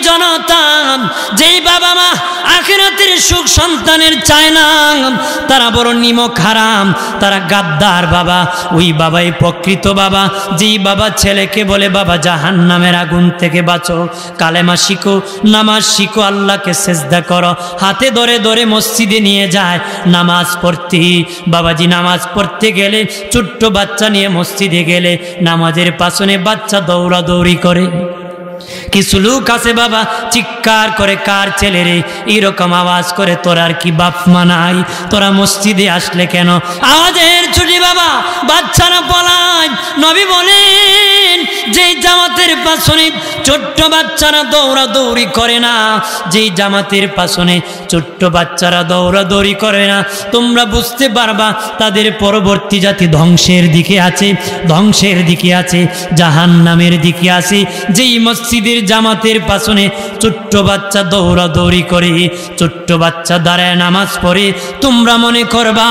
জনতা, যেই বাবা মা আখিরাতের সুখ সন্তানের চায় না, তারা বড় নিমক হারাম, তারা গাদ্দার বাবা। ওই বাবাই প্রকৃত বাবা, যেই বাবা ছেলেকে বলে বাবা জাহান্নামের আগুন থেকে বাঁচো, কালেমা শিখো, নামাজ শিখো, আল্লাহকে সেজদা করো, হাতে ধরে ধরে মসজিদে নিয়ে যায় নামাজ পড়তে। বাবাজি নামাজ পড়তে গেলে, ছোট্ট বাচ্চা নিয়ে মসজিদে গেলে নামাজের পাশনে বাচ্চা দৌড়াদৌড়ি করে। কিছু লোক আছে বাবা চিৎকার করে, কার ছেলে রে, এরকম আওয়াজ করে, তোর আর কি বাপ মা নাই, তোরা মসজিদে আসলে কেন? আওয়াজের ছুটি বাবা, বাচ্চারা পলায়। নবী বলেন যেই জামাতের পাশনে ছোট্ট বাচ্চারা দৌড়াদৌড়ি করে না, যেই জামাতের পাশনে ছোট্ট বাচ্চারা দৌড়াদৌড়ি করে না, তোমরা বুঝতে পারবা তাদের পরবর্তী জাতি ধ্বংসের দিকে আছে, ধ্বংসের দিকে আছে, জাহান্নামের দিকে আছে। যেই মসজিদের জামাতের পাশনে ছোট্ট বাচ্চা দৌড়াদৌড়ি করে, ছোট্ট বাচ্চা দাঁড়ায় নামাজ পড়ে, তোমরা মনে করবা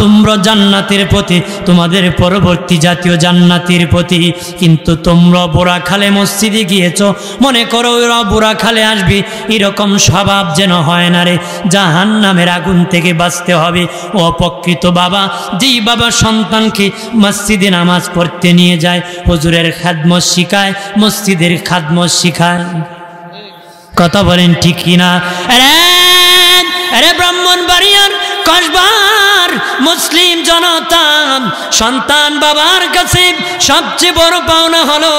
তোমরা জান্নাতের পথে, তোমাদের পরবর্তী জাতীয় জান্নাতের পথে। কিন্তু তোমরা বোরা খালে মসজিদে গিয়েছ, মনে করো ওরা বোরা খালে আসবে, এরকম স্বভাব যেন হয় না রে, জাহান্নামের আগুন থেকে বাঁচতে হবে। অপকৃত বাবা, যেই বাবা সন্তানকে মসজিদে নামাজ পড়তে নিয়ে যায়, হুজুরের খাদমত শিখায়, মসজিদের খাদমত শিখায়। কথা বলেন ঠিক কিনা? আরে ব্রাহ্মণবাড়িয়ার কসবার মুসলিম জনতা, সন্তান বাবার কাছে সবচেয়ে বড় পাওনা হলো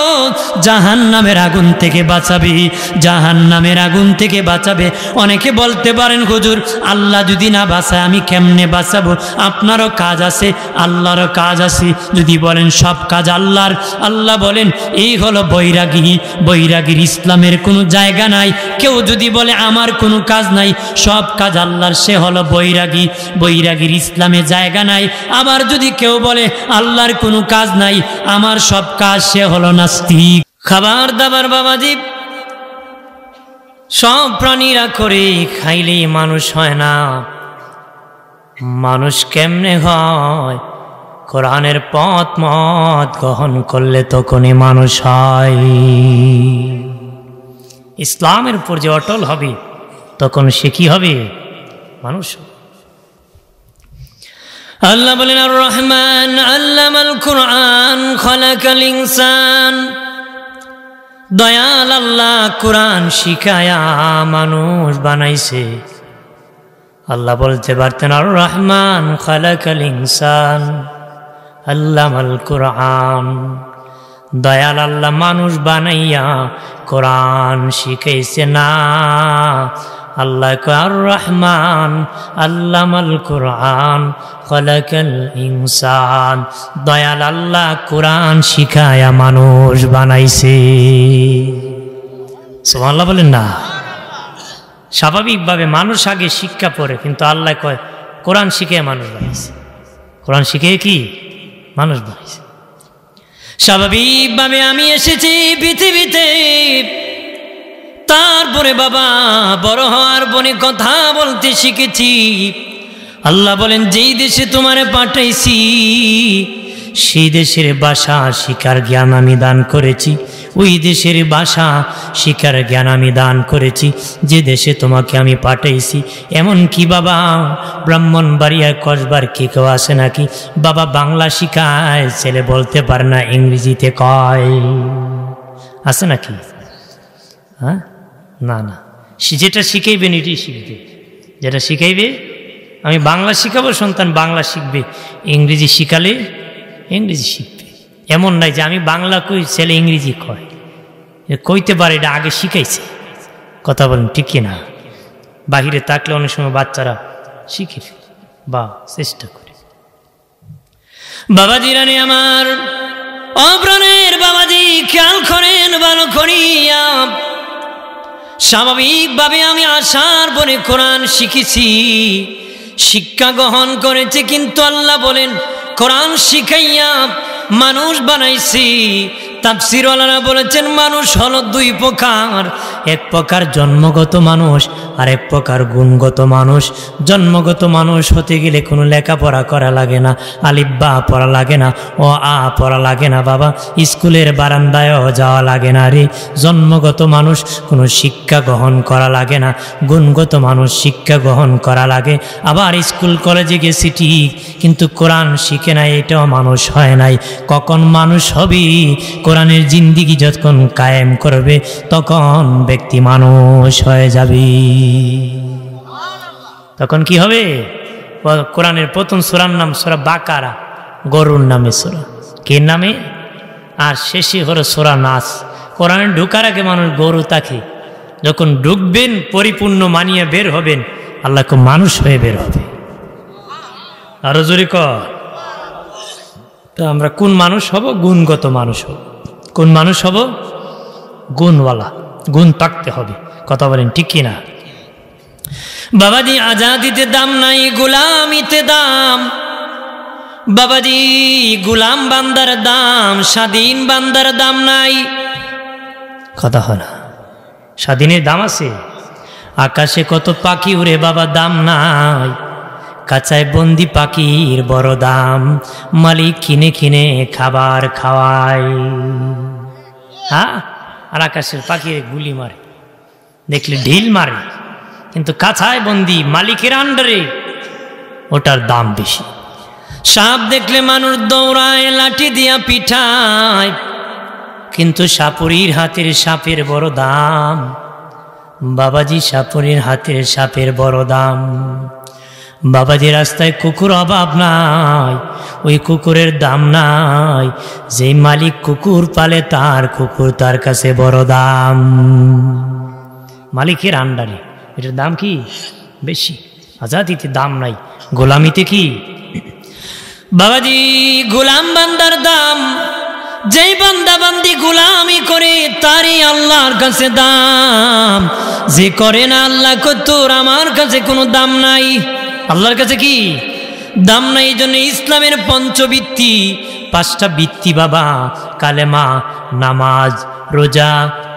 জাহান্নামের আগুন থেকে বাঁচাবে, জাহান্নামের আগুন থেকে বাঁচাবে। অনেকে বলতে পারেন হুজুর আল্লাহ যদি না বাঁচায় আমি কেমনে বাঁচাবো? আপনারও কাজ আছে, আল্লাহরও কাজ আছে। যদি বলেন সব কাজ আল্লাহর, আল্লাহ বলেন এই হলো বৈরাগী, বৈরাগীর ইসলামের কোনো জায়গা নাই। কেউ যদি বলে আমার কোনো কাজ নাই, সব কাজ আল্লাহর, সে হলো বৈরাগী, বৈরাগীর ইসলামে জায়গা নাই। আবার যদি কেউ বলে আল্লাহর কোনো কাজ নাই, আমার সব কাজ, সে হলো নাস্তিক। খাবার দাবার বাবাজি সব প্রাণীরা করে, খাইলেই মানুষ হয় না। মানুষ কেমনে হয়? কোরআনের পথ মত গ্রহণ করলে তখনই মানুষ হয়। ইসলামের উপর যে অটল হবে তখন সে কি হবে? মানুষ। আল্লাহ বলেন আর রহমান আল্লামাল কুরআন খালাকাল ইনসান, দয়াল আল্লাহ কোরআন শিখায়া মানুষ বানাইছে। আল্লাহ বলতে পারতেন আর রহমান খালাকাল ইনসান আল্লামাল কুরআন, দয়াল আল্লাহ মানুষ বানাইয়া কোরআন শিখাইছে না। আল্লাহ আর রহমান আল্লামাল কুরআন খালাকাল ইনসান, দয়াল আল্লাহ কোরআন শিখায়া মানুষ বানাইছে। সুবহানাল্লাহ বলেন না? স্বাভাবিকভাবে মানুষ আগে শিক্ষা পড়ে, কিন্তু আল্লাহ কয় কোরআন শিখে মানুষ বানাইছে, কোরআন শিখে কি মানুষ বানাইছে। স্বাভাবিকভাবে আমি এসেছি পৃথিবীতে, তারপরে বাবা বড় হওয়ার পরে কথা বলতে শিখেছি। আল্লাহ বলেন যেই দেশে তোমারে পাঠাইছি সেই দেশের ভাষা শিখার জ্ঞান আমি দান করেছি, ওই দেশের ভাষা শিখার জ্ঞান আমি দান করেছি যে দেশে তোমাকে আমি পাঠাইছি। এমন কি বাবা ব্রাহ্মণবাড়িয়ায় কসবার কি কেউ আসে নাকি বাবা বাংলা শিখায়, ছেলে বলতে পারে না ইংরেজিতে কয়? আছে নাকি? হ্যাঁ, না না, যেটা শিখাইবেন এটাই শিখবে, যেটা শিখাইবে। আমি বাংলা শিখাবো, সন্তান বাংলা শিখবে, ইংরেজি শিখালে ইংরেজি শিখবে। এমন নাই যে আমি বাংলা কই ছেলে ইংরেজি কয়, কইতে পারে, এটা আগে শিখাইছে। কথা বলেন ঠিক কিনা? বাহিরে থাকলে অনেক সময় বাচ্চারা শিখে বা চেষ্টা করে। বাবাজি রানী আমার অপ্রাণের বাবাজি খেয়াল করেন ভালো করিয়া। স্বাভাবিকভাবে আমি আসার পরে কোরআন শিখেছি, শিক্ষা গ্রহণ করেছে, কিন্তু আল্লাহ বলেন কোরআন শিখাইয়া মানুষ বানাইছি। তাফসীরওয়ালারা বলেছেন মানুষ হলো দুই প্রকার, এক প্রকার জন্মগত মানুষ আর এক প্রকার গুণগত মানুষ। জন্মগত মানুষ হতে গেলে কোনো লেখাপড়া করা লাগে না, আলিফ বা পড়া লাগে না, ও আ পড়া লাগে না বাবা, স্কুলের বারান্দায়ও যাওয়া লাগে না রে। জন্মগত মানুষ কোনো শিক্ষা গ্রহণ করা লাগে না, গুণগত মানুষ শিক্ষা গ্রহণ করা লাগে। আবার স্কুল কলেজে গেছি ঠিক, কিন্তু কোরআন শিখে নাই, এটাও মানুষ হয় নাই। কখন মানুষ হবি? কোরআনের জিন্দিগি যখন কায়েম করবে তখন ব্যক্তি মানুষ হয়ে যাবে। তখন কি হবে? কোরআনের প্রথম সূরার নাম সূরা বাকারা, গরুর নামে সূরা, কে নামে? আর শেষে হলো সূরা নাস। কোরআনে ঢুকার আগে মানুষ গরু থাকে, যখন ঢুকবেন পরিপূর্ণ মানিয়ে বের হবেন আল্লাহকে মানুষ হয়ে বের হবে। আরো জোরে কর। তো আমরা কোন মানুষ হব? গুণগত মানুষ হব। কোন মানুষ হব? গুণওয়ালা, গুণ থাকতে হবে। কথা বলেন ঠিক কিনা? বাবাজি আজাদিতে দাম নাই, গোলামিতে দাম। বাবাজি গোলাম বান্দার দাম, স্বাধীন বান্দার দাম নাই। কথা হয় না? স্বাধীনের দাম আছে? আকাশে কত পাখি উড়ে বাবা, দাম নাই। কাঁচায় বন্দি পাখির বড় দাম, মালিক কিনে কিনে খাবার খাওয়ায়। হ্যাঁ, আর আকাশের পাখির গুলি মারে, দেখলে ঢিল মারে, কিন্তু কাঁচায় বন্দি মালিকের আন্ডারে, ওটার দাম বেশি। সাপ দেখলে মানুষ দৌড়ায়, লাঠি দিয়া পিঠায়, কিন্তু সাপুরির হাতের সাপের বড় দাম। বাবাজি সাপুরির হাতের সাপের বড় দাম। বাবাজি রাস্তায় কুকুর অভাব নাই, ওই কুকুরের দাম নাই। যেই মালিক কুকুর পালে তার কুকুর তার কাছে বড় দাম, মালিকের আন্ডারে, এটার দাম কি বেশি। আজাদিতে দাম নাই, গোলামিতে কি? বাবাজি গোলাম বান্দার দাম, যেই বান্দা বান্দি গোলামি করে তারই আল্লাহর কাছে দাম। যে করে না আল্লাহ তোর আমার কাছে কোনো দাম নাই, আল্লাহর কাছে কি দাম নাই। এই জন্য ইসলামের পঞ্চবৃত্তি, পাঁচটা বৃত্তি বাবা, কালেমা, নামাজ, রোজা,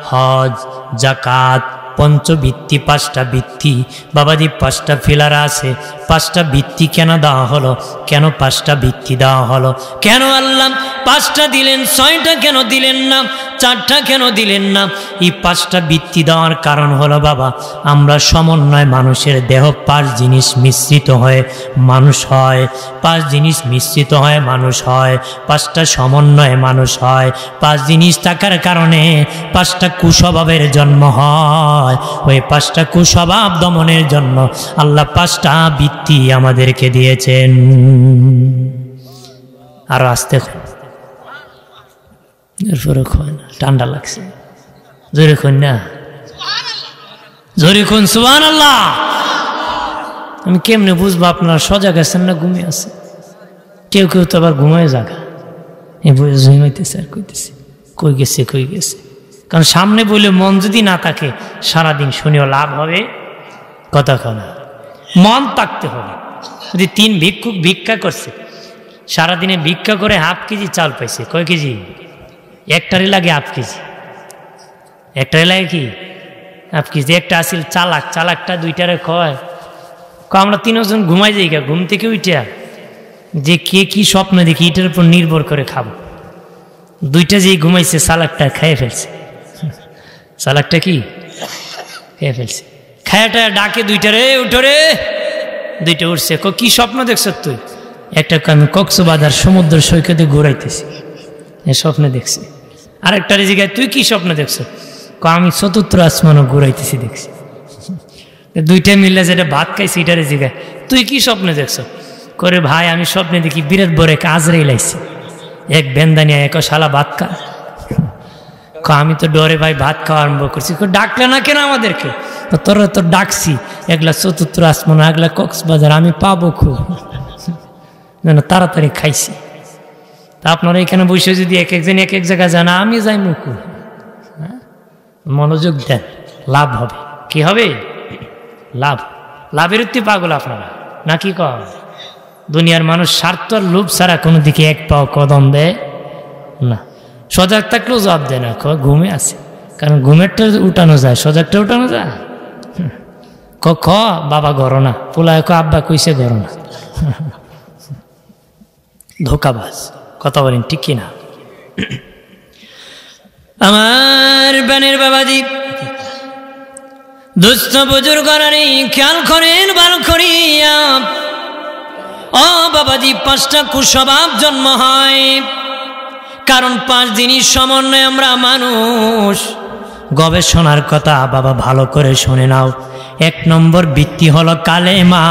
হজ, জাকাত, পঞ্চবৃত্তি, পাঁচটা বৃত্তি। বাবাজি পাঁচটা ফিলার আছে। পাঁচটা বৃত্তি কেন দেওয়া হলো? কেন পাঁচটা বৃত্তি দেওয়া হলো? কেন আল্লাহ পাঁচটা দিলেন, ছয়টা কেন দিলেন না, চারটা কেন দিলেন না? এই পাঁচটা বৃত্তি দেওয়ার কারণ হলো বাবা, আমরা সমন্বয়, মানুষের দেহ পাঁচ জিনিস মিশ্রিত হয়ে মানুষ হয়, পাঁচ জিনিস মিশ্রিত হয় মানুষ হয়, পাঁচটা সমন্বয়ে মানুষ হয়। পাঁচ জিনিস থাকার কারণে পাঁচটা কুস্বভাবের জন্ম হয়। ওই পাঁচটা কুস্বভাব দমনের জন্য আল্লাহ পাঁচটা বৃত্তি আমাদেরকে দিয়েছেন। আর আসতে ঠান্ডা লাগছে, জোরে খুন না, জোরে খুন সুবহানাল্লাহ। আমি কেমনে বুঝবো আপনারা সজাগ আছেন না ঘুমিয়ে আছেন? কেউ কেউ তো আবার ঘুমায় জাগা, এই বই ঘুমাইতেছে আর কইতেছে কই গেছে কই গেছে। কারণ সামনে বলে মন যদি না থাকে সারাদিন শুনেও লাভ হবে কথা না, মন থাকতে হবে। যদি 3 ভিক্ষুক ভিক্ষা করছে, সারাদিনে ভিক্ষা করে হাফ কেজি চাল পাইছে, কয় কেজি? একটারই লাগে হাফ কেজি, একটারই লাগে কি হাফ কেজি। একটা আসিল চালাক, চালাকটা দুইটারে কয় আমরা 3 জন ঘুমাই যাই, ঘুম থেকে উঠিয়া যে কে কি স্বপ্ন দেখি এটার উপর নির্ভর করে খাবো। দুইটা যেই ঘুমাইছে চালাকটা খেয়ে ফেলছে, চালাকটা কি খেয়ে ফেলছে। খায়াটা ডাকে দুইটারে, উঠো রে। দুইটা উঠছে, কি স্বপ্ন দেখছ তুই? একটা আমি কক্সবাজার সমুদ্র সৈকতে ঘুরাইতেছি, এ স্বপ্ন দেখছি। আরেকটার জায়গায় তুই কি স্বপ্ন দেখছ? আমি 4th আসমানও ঘুরাইতেছি দেখছি। দুইটা মিললে যেটা ভাত খাইছি এটার জায়গায় তুই কি স্বপ্ন দেখছ? করে ভাই আমি স্বপ্নে দেখি বিরাট বড় এক আজরাইল আইছে, এক বেন্দানিয়া এক শালা ভাত খা। আমি তো ডরে ভাই ভাত খাওয়া আরম্ভ করছি। ডাকলে না কেন আমাদেরকে? তোরা তো ডাকছি, একলা 4th আসমান, একলা কক্সবাজার, আমি পাবো খুব যেন তাড়াতাড়ি খাইছি। তা আপনারা এখানে বসে যদি এক একজন এক এক জায়গায় যান, আমি যাই মুখু, মনোযোগ দেন, লাভ হবে। কি হবে? লাভ। লাভের উত্তি পাগল আপনারা নাকি? কম দুনিয়ার মানুষ স্বার্থ আর লোভ ছাড়া কোনো দিকে এক পাও কদম দেয় না। সজাগ থাকলেও জবাব দেয় না, ঘুমে আছে। কারণ ঘুমেরটা উঠানো যায়, সজাগটা উঠানো যায়। খ বাবা গড় না, পোলায় আব্বা কইছে গড় না। ধোকাবাজ, কথা বলেন ঠিক কিনা? আমার বানের বাবাজি, দুস্থ বুজুর্গরা খেয়াল করেন ভালো করিয়া। ও বাবাজি, 5টা কুস্বভাব জন্ম হয়, কারণ 5 জিনিস সমন্বয়ে আমরা মানুষ। গবেষণার কথা বাবা ভালো করে শুনে নাও। 1 নম্বর ভিত্তি হলো কালেমা।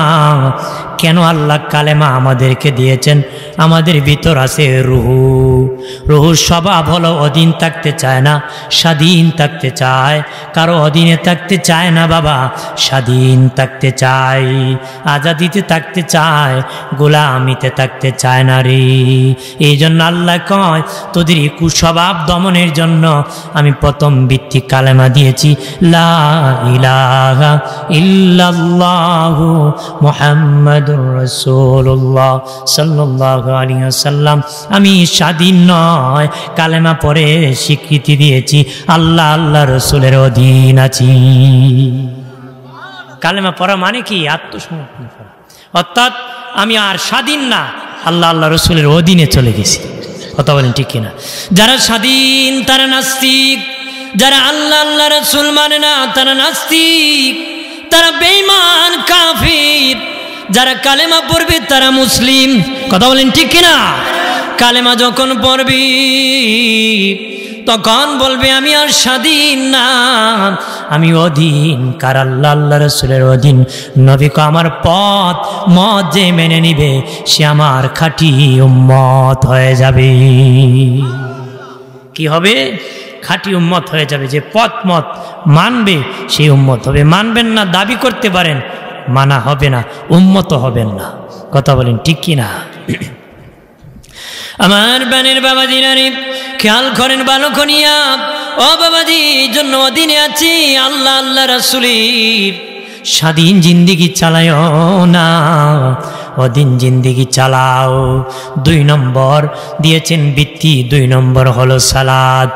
কেন আল্লাহ কালেমা আমাদেরকে দিয়েছেন? আমাদের ভিতর আছে রুহু। রুহুর স্বভাব হলো অধীন থাকতে চায় না, স্বাধীন থাকতে চায়। কারো অধীনে থাকতে চায় না বাবা, স্বাধীন থাকতে চায়, আজাদিতে থাকতে চায়, গোলামিতে থাকতে চায় না রে। এই জন্য আল্লাহ কয়, তোদের কুস্বভাব দমনের জন্য আমি প্রথম ভিত্তি কালেমা দিয়েছি, লা ইলাহা ইল্লাল্লাহু মুহাম্মাদুর রাসূলুল্লাহ সাল্লাল্লাহু আলাইহি ওয়াসাল্লাম। আমি স্বাধীন নয়, কালেমা পড়ে স্বীকৃতি দিয়েছি আল্লাহ আল্লাহ রসুলের অধীন আছি। কালেমা পড়া মানে কি? আত্মসমর্পণ করা, অর্থাৎ আমি আর স্বাধীন না, আল্লাহ আল্লাহ রসুলের অধীনে চলে গেছি। কথা বলেন ঠিক কিনা? যারা স্বাধীন তারা নাস্তিক, যারা আল্লাহ আল্লাহ রসুল মানে না তারা নাস্তিক, তারা বেঈমান কাফির। যারা কালেমা পড়বে তারা মুসলিম। কথা বলেন ঠিক কিনা? কালেমা যখন পড়বি তখন বলবে আমি আর স্বাধীন না, আমি অধীন। কার? আল্লাহ আল্লাহ রসুলের অধীন। নবীকে আমার পথ মত যে মেনে নিবে সে আমার খাঁটি উম্মত হয়ে যাবে। কি হবে? খাঁটি উম্মত হয়ে যাবে। যে পথ মত মানবে সেই উম্মত হবে। মানবেন না দাবি করতে পারেন, মানা হবে না, উম্মত হবেন না। কথা বলেন ঠিক কিনা? আমার বানের বাবাজিরা রে, খেয়াল করেন ভালো করিয়া। ও বাবাজি, এই জন্য অধীনে আছি আল্লাহ আল্লাহ রাসূলের। স্বাধীন জিন্দিগি চালায় না, অধীন জিন্দিগি চালাও। 2 নম্বর দিয়েছেন ভিত্তি, 2 নম্বর হলো সালাত,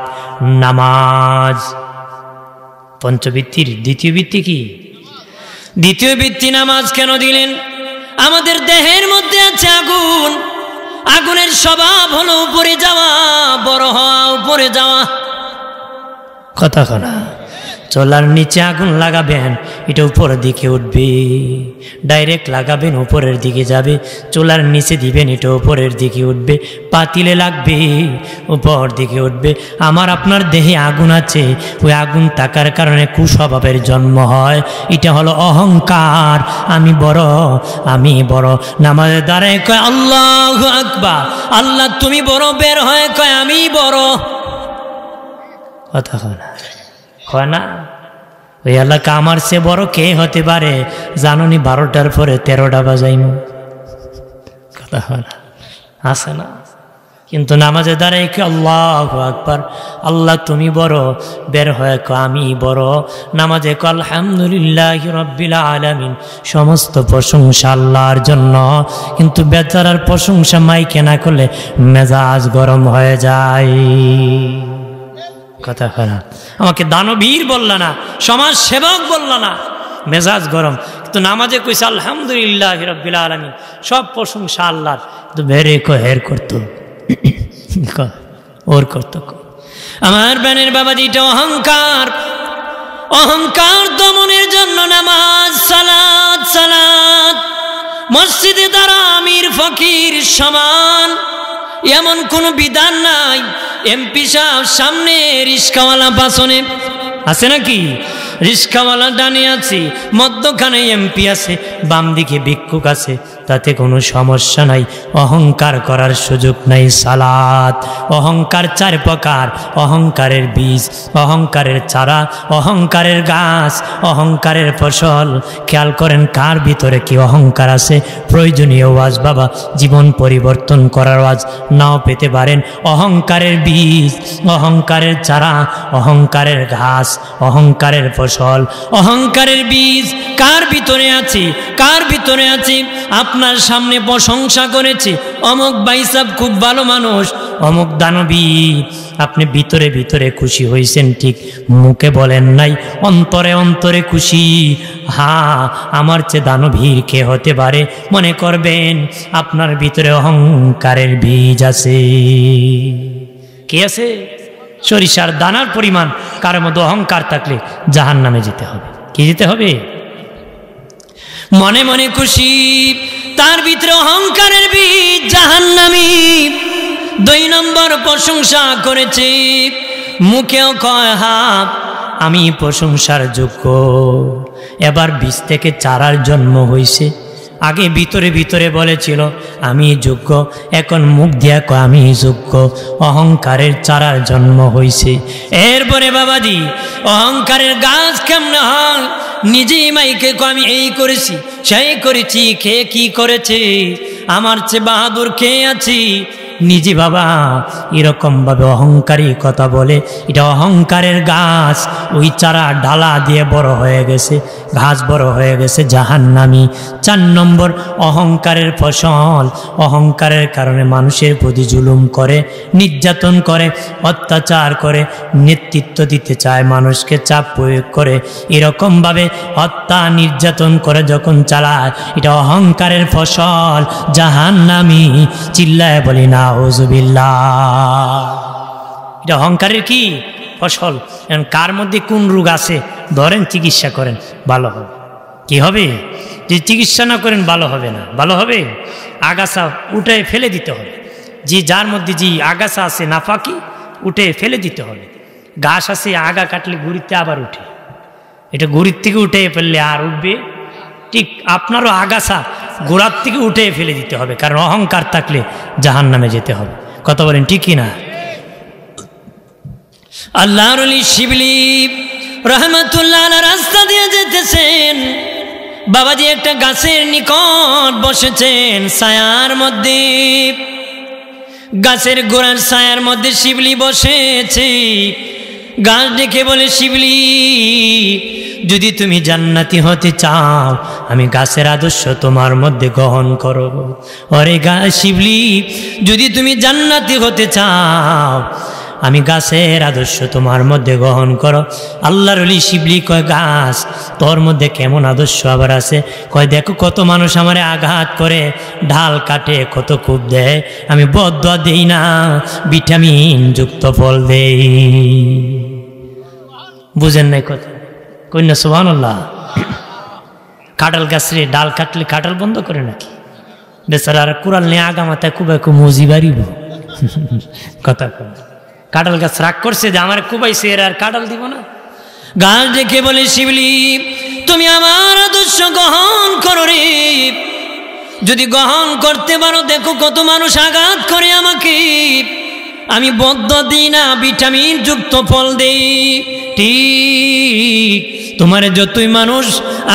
নামাজ। পঞ্চভিত্তির দ্বিতীয় ভিত্তি কি? দ্বিতীয় ভিত্তি নামাজ। কেন দিলেন? আমাদের দেহের মধ্যে আছে আগুন। আগুনের স্বভাব হলো উপরে যাওয়া, বড় হওয়া, উপরে যাওয়া। কথা কনা, চলার নিচে আগুন লাগাবেন, এটা উপরের দিকে উঠবে। ডাইরেক্ট লাগাবেন উপরের দিকে যাবে, চুলার নিচে দিবেন এটা উপরের দিকে উঠবে। পাতিলে লাগবে উপর দিকে উঠবে। আমার আপনার দেহে আগুন আছে, ওই আগুন থাকার কারণে কুস্বভাবের জন্ম হয়। এটা হলো অহংকার। আমি বড়, আমি বড়। নামাজের দ্বারায় কয় আল্লাহু আকবার, আল্লাহ তুমি বড়। বের হয়ে কয় আমি বড়। কথা কয় না? ওই এলাকা আমার সে বড় কে হতে পারে? জানুনি 12টার পরে 13টা বাজাইমু। কথা হয় না? আসে না? কিন্তু নামাজে দাঁড়াই কি আল্লাহু আকবার, আল্লাহ তুমি বড়। বের হয়ে কো আমি বড়। নামাজে কো আলহামদুলিল্লাহি রাব্বিল আলামিন, সমস্ত প্রশংসা আল্লাহর জন্য। কিন্তু বেচারার প্রশংসা মাইকে না করলে মেজাজ গরম হয়ে যায়। কথা খারাপ। আমাকে দানবীর বলল না, সমাজ সেবক বলল না, মেজাজ গরম। কিন্তু নামাজে কইছে আলহামদুলিল্লাহি রাব্বিল আলামিন, সব প্রশংসা আল্লাহর। তো বেরে কো হের করতো, ওর করতো। আমার বানের বাবাজি, এটা অহংকার। অহংকার দমনের জন্য নামাজ, সালাত। সালাত মসজিদে দ্বারা আমির ফকির সমান এমন কোনো বিধান নাই। এমপি সাহেব সামনে, রিস্কাওয়ালা পাশনে, আছে নাকি? রিস্কাওয়ালা ডানে আছে, মধ্যখানে এমপি আছে, বাম দিকে ভিক্ষুক আছে, তাতে কোনো সমস্যা নাই। অহংকার করার সুযোগ নাই। সালাত। অহংকার 4 প্রকার। অহংকারের বীজ, অহংকারের চারা, অহংকারের গাছ, অহংকারের ফসল। খেয়াল করেন কার ভিতরে কি অহংকার আছে। প্রয়োজনীয় ওয়াজ বাবা, জীবন পরিবর্তন করার ওয়াজ নাও পেতে পারেন। অহংকারের বীজ, অহংকারের চারা, অহংকারের ঘাস, অহংকারের ফসল, অহংকারের বীজ কার ভিতরে আছে? কার ভিতরে আছে? আপনার সামনে প্রশংসা করেছে, অমুক ভাই সাহেব খুব ভালো মানুষ, অমুক দানবী, আপনি ভিতরে ভিতরে খুশি হয়েছেন ঠিক, মুখে বলেন নাই, অন্তরে অন্তরে খুশি। হ্যাঁ, আমার চেয়ে দানবীর কে হতে পারে? মনে করবেন আপনার ভিতরে অহংকারের বীজ আছে। কে আছে? সরিষার দানার পরিমাণ কারোর মধ্যে অহংকার থাকলে জাহান্নামে যেতে হবে। কি যেতে হবে? মনে মনে খুশি, তার ভিতরে অহংকারের বীজ, জাহান্নামী। 2 নম্বর প্রশংসা করেছে, মুখেও কয় হ্যাঁ আমি প্রশংসার যোগ্য। এবার বীজ থেকে চারার জন্ম হয়েছে। আগে ভিতরে ভিতরে বলেছিল আমি যোগ্য, এখন মুখ দিয়া কয় আমি যোগ্য। অহংকারের চারার জন্ম হয়েছে। এরপরে বাবাজি অহংকারের গাছ কেমনে হয়? নিজেই মাইকে কয় আমি এই করেছি সেই করেছি, কে কি করেছে, আমার চেয়ে বাহাদুর কে আছি? নিজে বাবা এরকম ভাবে অহংকারী কথা বলে, এটা অহংকারের গাছ। ওই চারা ডালা দিয়ে বড় হয়ে গেছে, ঘাস বড় হয়ে গেছে, জাহান্নামী। 4 নম্বর অহংকারের ফসল। অহংকারের কারণে মানুষের প্রতি জুলুম করে, নির্যাতন করে, অত্যাচার করে, নেতৃত্ব দিতে চায়, মানুষকে চাপ প্রয়োগ করে, এরকমভাবে হত্যা নির্যাতন করে যখন চালায়, এটা অহংকারের ফসল, জাহান্নামী। চিল্লায় বলি না আউযুবিল্লাহ। এটা অহংকারের কি ফসল? কার মধ্যে কোন রোগ আছে ধরেন, চিকিৎসা করেন, ভালো হবে। কি হবে? যে চিকিৎসা না করেন ভালো হবে না। ভালো হবে? আগাছা উঠে ফেলে দিতে হবে। যার মধ্যে যে আগাছা আছে নাফাকি, উঠে ফেলে দিতে হবে। ঘাস আছে, আগা কাটলে গুড়িতে আবার উঠে, এটা গুড়ির থেকে উঠে ফেললে আর উঠবে? ঠিক আপনারও আগাছা গোড়ার থেকে উঠে ফেলে দিতে হবে, কারণ অহংকার থাকলে জাহান্নামে যেতে হবে। কথা বলেন ঠিক কি না? আল্লাহর ওলি শিবলি রহমাতুল্লাহ আলাইহি রাস্তা দিয়ে যেতেছেন, বাবাজি একটা গাছের নিকট বসেছেন ছায়ার মধ্যে। গাছের গোড়ার ছায়ার মধ্যে শিবলি বসেছে। গাছ ডেকে বলে, শিবলি যদি তুমি জান্নাতি হতে চাও, আমি গাছের আদর্শ তোমার মধ্যে গ্রহণ করব। ওরে গাছ শিবলি, যদি তুমি জান্নাতি হতে চাও, আমি গাছের আদর্শ তোমার মধ্যে গ্রহণ করো। আল্লাহর ওলি শিবলি কয়, গাছ তোর মধ্যে কেমন আদর্শ আবার আছে? কয়, দেখো কত মানুষ আমারে আঘাত করে, ঢাল কাটে, কত কূপ দেয়, আমি বদদুয়া দেই না, ভিটামিন যুক্ত ফল দেই। বুঝেন নাই কথা? কন্যা সুবহানাল্লাহ। কাঁঠাল গাছরে ডাল কাটলে কাঁঠাল বন্ধ করে নাকি? বেচারা আর কুড়াল নিয়ে আগা মাথায় কুবাই মজি বাড়িব। কথা কয়, কাঁঠাল গাছ রাগ করছে যে আমার কুবাইছে, এর আর কাঁঠাল দিব না। গাছ দেখে বলে, শিবলি তুমি আমার আদর্শ গ্রহণ করো রে। যদি গ্রহণ করতে পারো, দেখো কত মানুষ আঘাত করে আমাকে, আমি বদ্ধ দিই না, ভিটামিন যুক্ত ফল দেই। ঠিক তোমারে যতই মানুষ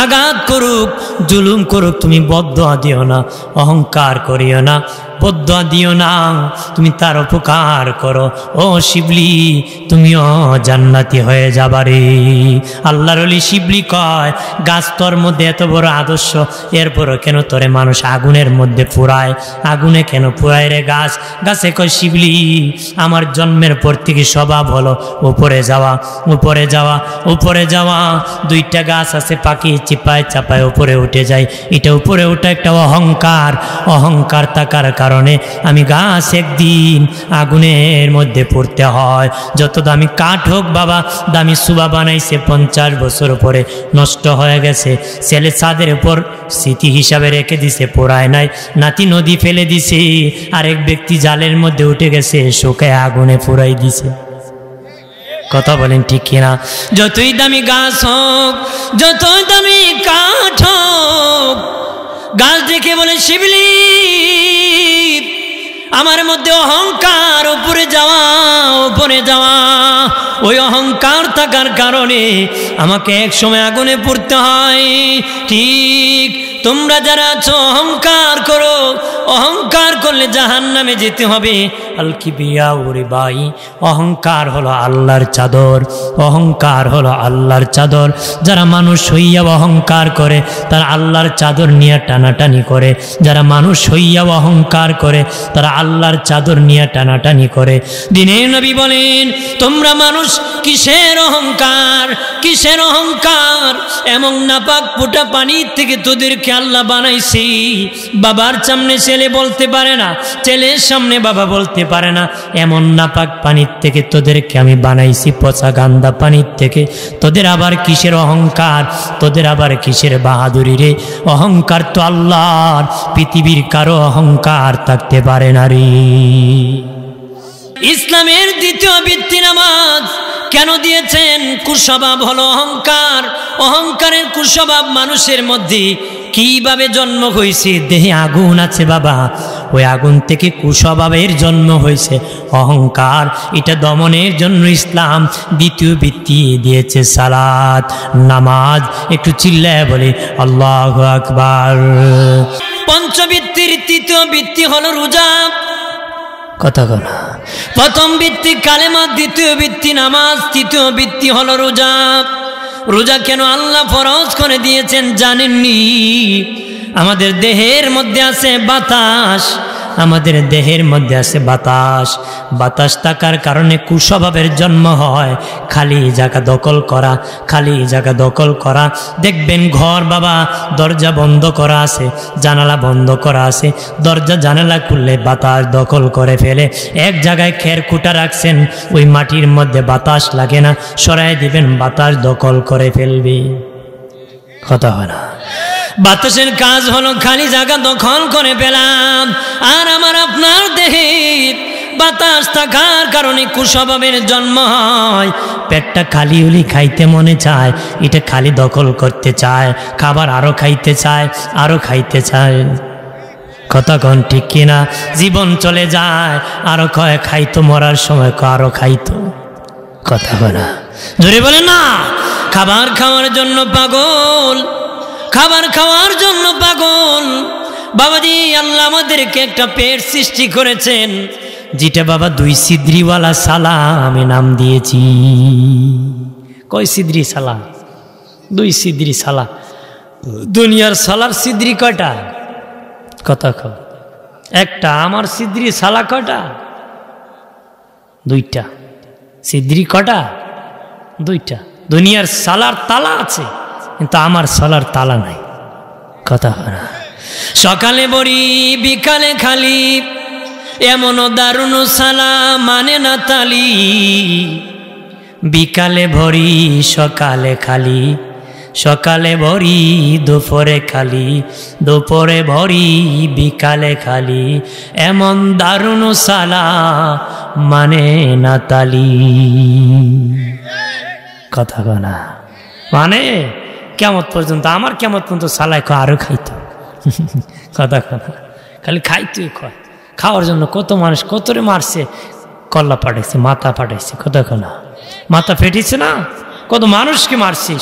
আঘাত করুক, জুলুম করুক, তুমি বদদুয়া দিও না, অহংকার করিও না, বদদুয়া দিও না, তুমি তার উপকার করো। ও শিবলি, তুমিও জান্নাতি হয়ে যাবারে। আল্লাহর ওলি শিবলি কয়, গাছ তোর মধ্যে এত বড় আদর্শ, এরপরও কেন তোরে মানুষ আগুনের মধ্যে পুরায়? আগুনে কেন পুরায় রে গাছ? গাছে কয়, শিবলি আমার জন্মের পর থেকে স্বভাব হলো উপরে যাওয়া, উপরে যাওয়া, উপরে যাওয়া। 2টা গাছ আছে, পাখি চিপায় চাপায় উপরে উঠে যায়, এটা উপরে ওঠা একটা অহংকার। অহংকার থাকার কারণে আমি গাছ একদিন আগুনের মধ্যে পড়তে হয়। যত দামি কাঠ হোক বাবা, দামি সুবা বানাইছে 50 বছর পরে নষ্ট হয়ে গেছে, ছেলে ছাদের উপর স্মৃতি হিসাবে রেখে দিছে, পোড়ায় নাই, নাতি নদী ফেলে দিছে, আরেক ব্যক্তি জালের মধ্যে উঠে গেছে, শুকায় আগুনে পুরাই দিছে। কথা বলেন ঠিক কিনা? যতই দামি গাছ হোক, যতই দামি কাঠ হোক, গাছ দেখে বলে, শিবলি আমার মধ্যে অহংকার, উপরে যাওয়া, উপরে যাওয়া। ওই অহংকার থাকার কারণে আমাকে এক সময় আগুনে পড়তে হয়। ঠিক তোমরা যারা আছো অহংকার করো, অহংকার করলে জাহান্নামে যেতে হবে। আল কিবরিয়া ওরে ভাই, অহংকার হলো আল্লাহর চাদর, অহংকার হলো আল্লাহর চাদর। যারা মানুষ হইয়া অহংকার করে তারা আল্লাহর চাদর নিয়ে টানাটানি করে, যারা মানুষ হইয়া অহংকার করে তারা আল্লাহর চাদর নিয়ে টানাটানি করে। দিনের নবী বলেন, তোমরা মানুষ কিসের অহংকার, কিসের অহংকার? এমন নাপাক ফোঁটা পানির থেকে তোদেরকে আল্লাহ বানাইছি। বাবার সামনে ছেলে বলতে পারে না, ছেলের সামনে বাবা বলতে পারে না, এমন নাপাক পানির থেকে তোদেরকে আমি বানাইছি, পচা গান্দা পানির থেকে। তোদের আবার কিসের অহংকার, তোদের আবার কিসের বাহাদুরি রে? অহংকার তো আল্লাহর, পৃথিবীর কারো অহংকার থাকতে পারে না রে। ইসলামের দ্বিতীয় ভিত্তি নামাজ কেন দিয়েছেন? কুস্বভাব হলো অহংকার। অহংকারের কুস্বভাব মানুষের মধ্যে কিভাবে জন্ম হয়েছে? দেহে আগুন আছে বাবা, ওই আগুন থেকে কুস্বভাবের জন্ম হয়েছে অহংকার। এটা দমনের জন্য ইসলাম দ্বিতীয় ভিত্তি দিয়েছে সালাত, নামাজ। একটু চিল্লায় বলে আল্লাহু আকবার। পঞ্চবৃত্তির তৃতীয় ভিত্তি হলো রোজা। কথা বলা, প্রথম ভিত্তি কালেমা, দ্বিতীয় ভিত্তি নামাজ, তৃতীয় ভিত্তি হলো রোজা। রোজা কেন আল্লাহ ফরজ করে দিয়েছেন জানেননি? আমাদের দেহের মধ্যে আছে বাতাস, আমাদের দেহের মধ্যে আছে বাতাস। বাতাস থাকার কারণে কুস্বভাবের জন্ম হয়। খালি জায়গা দখল করা, খালি জায়গা দখল করা। দেখবেন ঘর বাবা দরজা বন্ধ করা আছে, জানালা বন্ধ করা আছে, দরজা জানালা খুললে বাতাস দখল করে ফেলে। এক জায়গায় খের কুটা রাখছেন, ওই মাটির মধ্যে বাতাস লাগে না, সরাই দিবেন বাতাস দখল করে ফেলবে। কথা হয় না? বাতাসের কাজ হলো খালি জায়গা দখল করে পেলাম। আর আমার আপনার দেহে বাতাস থাকার কারণে কুস্বভাবের জন্ম হয়। পেটটা খালি হলে খাইতে মনে চায়, এটা খালি দখল করতে চায়, খাবার আরো খাইতে চায়, আরো খাইতে চায়। কথা কন ঠিক কিনা? জীবন চলে যায়, আরো কয় খাইতো, মরার সময় আরো খাইতো। কথা বলা জোরে বলে না। খাবার খাওয়ার জন্য পাগল, খাবার খাওয়ার জন্য পাগল। বাবাজি আল্লাহ আমাদেরকে একটা পেট সৃষ্টি করেছেন, যেটা বাবা দুই সিদ্রিওয়ালা সালা আমি নাম দিয়েছি। কয় সিদ্রি সালা? দুই সিদ্রি সালা। দুনিয়ার সালার সিদ্রি কয়টা? কথা কও। একটা। আমার সিদ্রি সালা কয়টা? দুইটা। সিদ্রি কটা? দুইটা। দুনিয়ার সালার তালা আছে, কিন্তু আমার সালার তালা নাই। কথা হয় না? সকালে বড়ি বিকালে খালি, এমনও দারুণ সালা মানে না তালি। বিকালে ভরি সকালে খালি, সকালে ভরি দুপুরে খালি, দুপুরে ভরি বিকালে খালি। এমন দারুণ সালা মানে না তালি। কথা বলা মানে কেমত পর্যন্ত, আমার কেমত পর্যন্ত সালাই আরো খাইতো। কথা কথা খালি খাইতোই খয়। খাওয়ার জন্য কত মানুষ কতরে মারছে, কল্লা পাঠাইছে, মাথা পাঠাইছে। কথা না, মাথা ফেটেছে না, কত মানুষকে মারছে।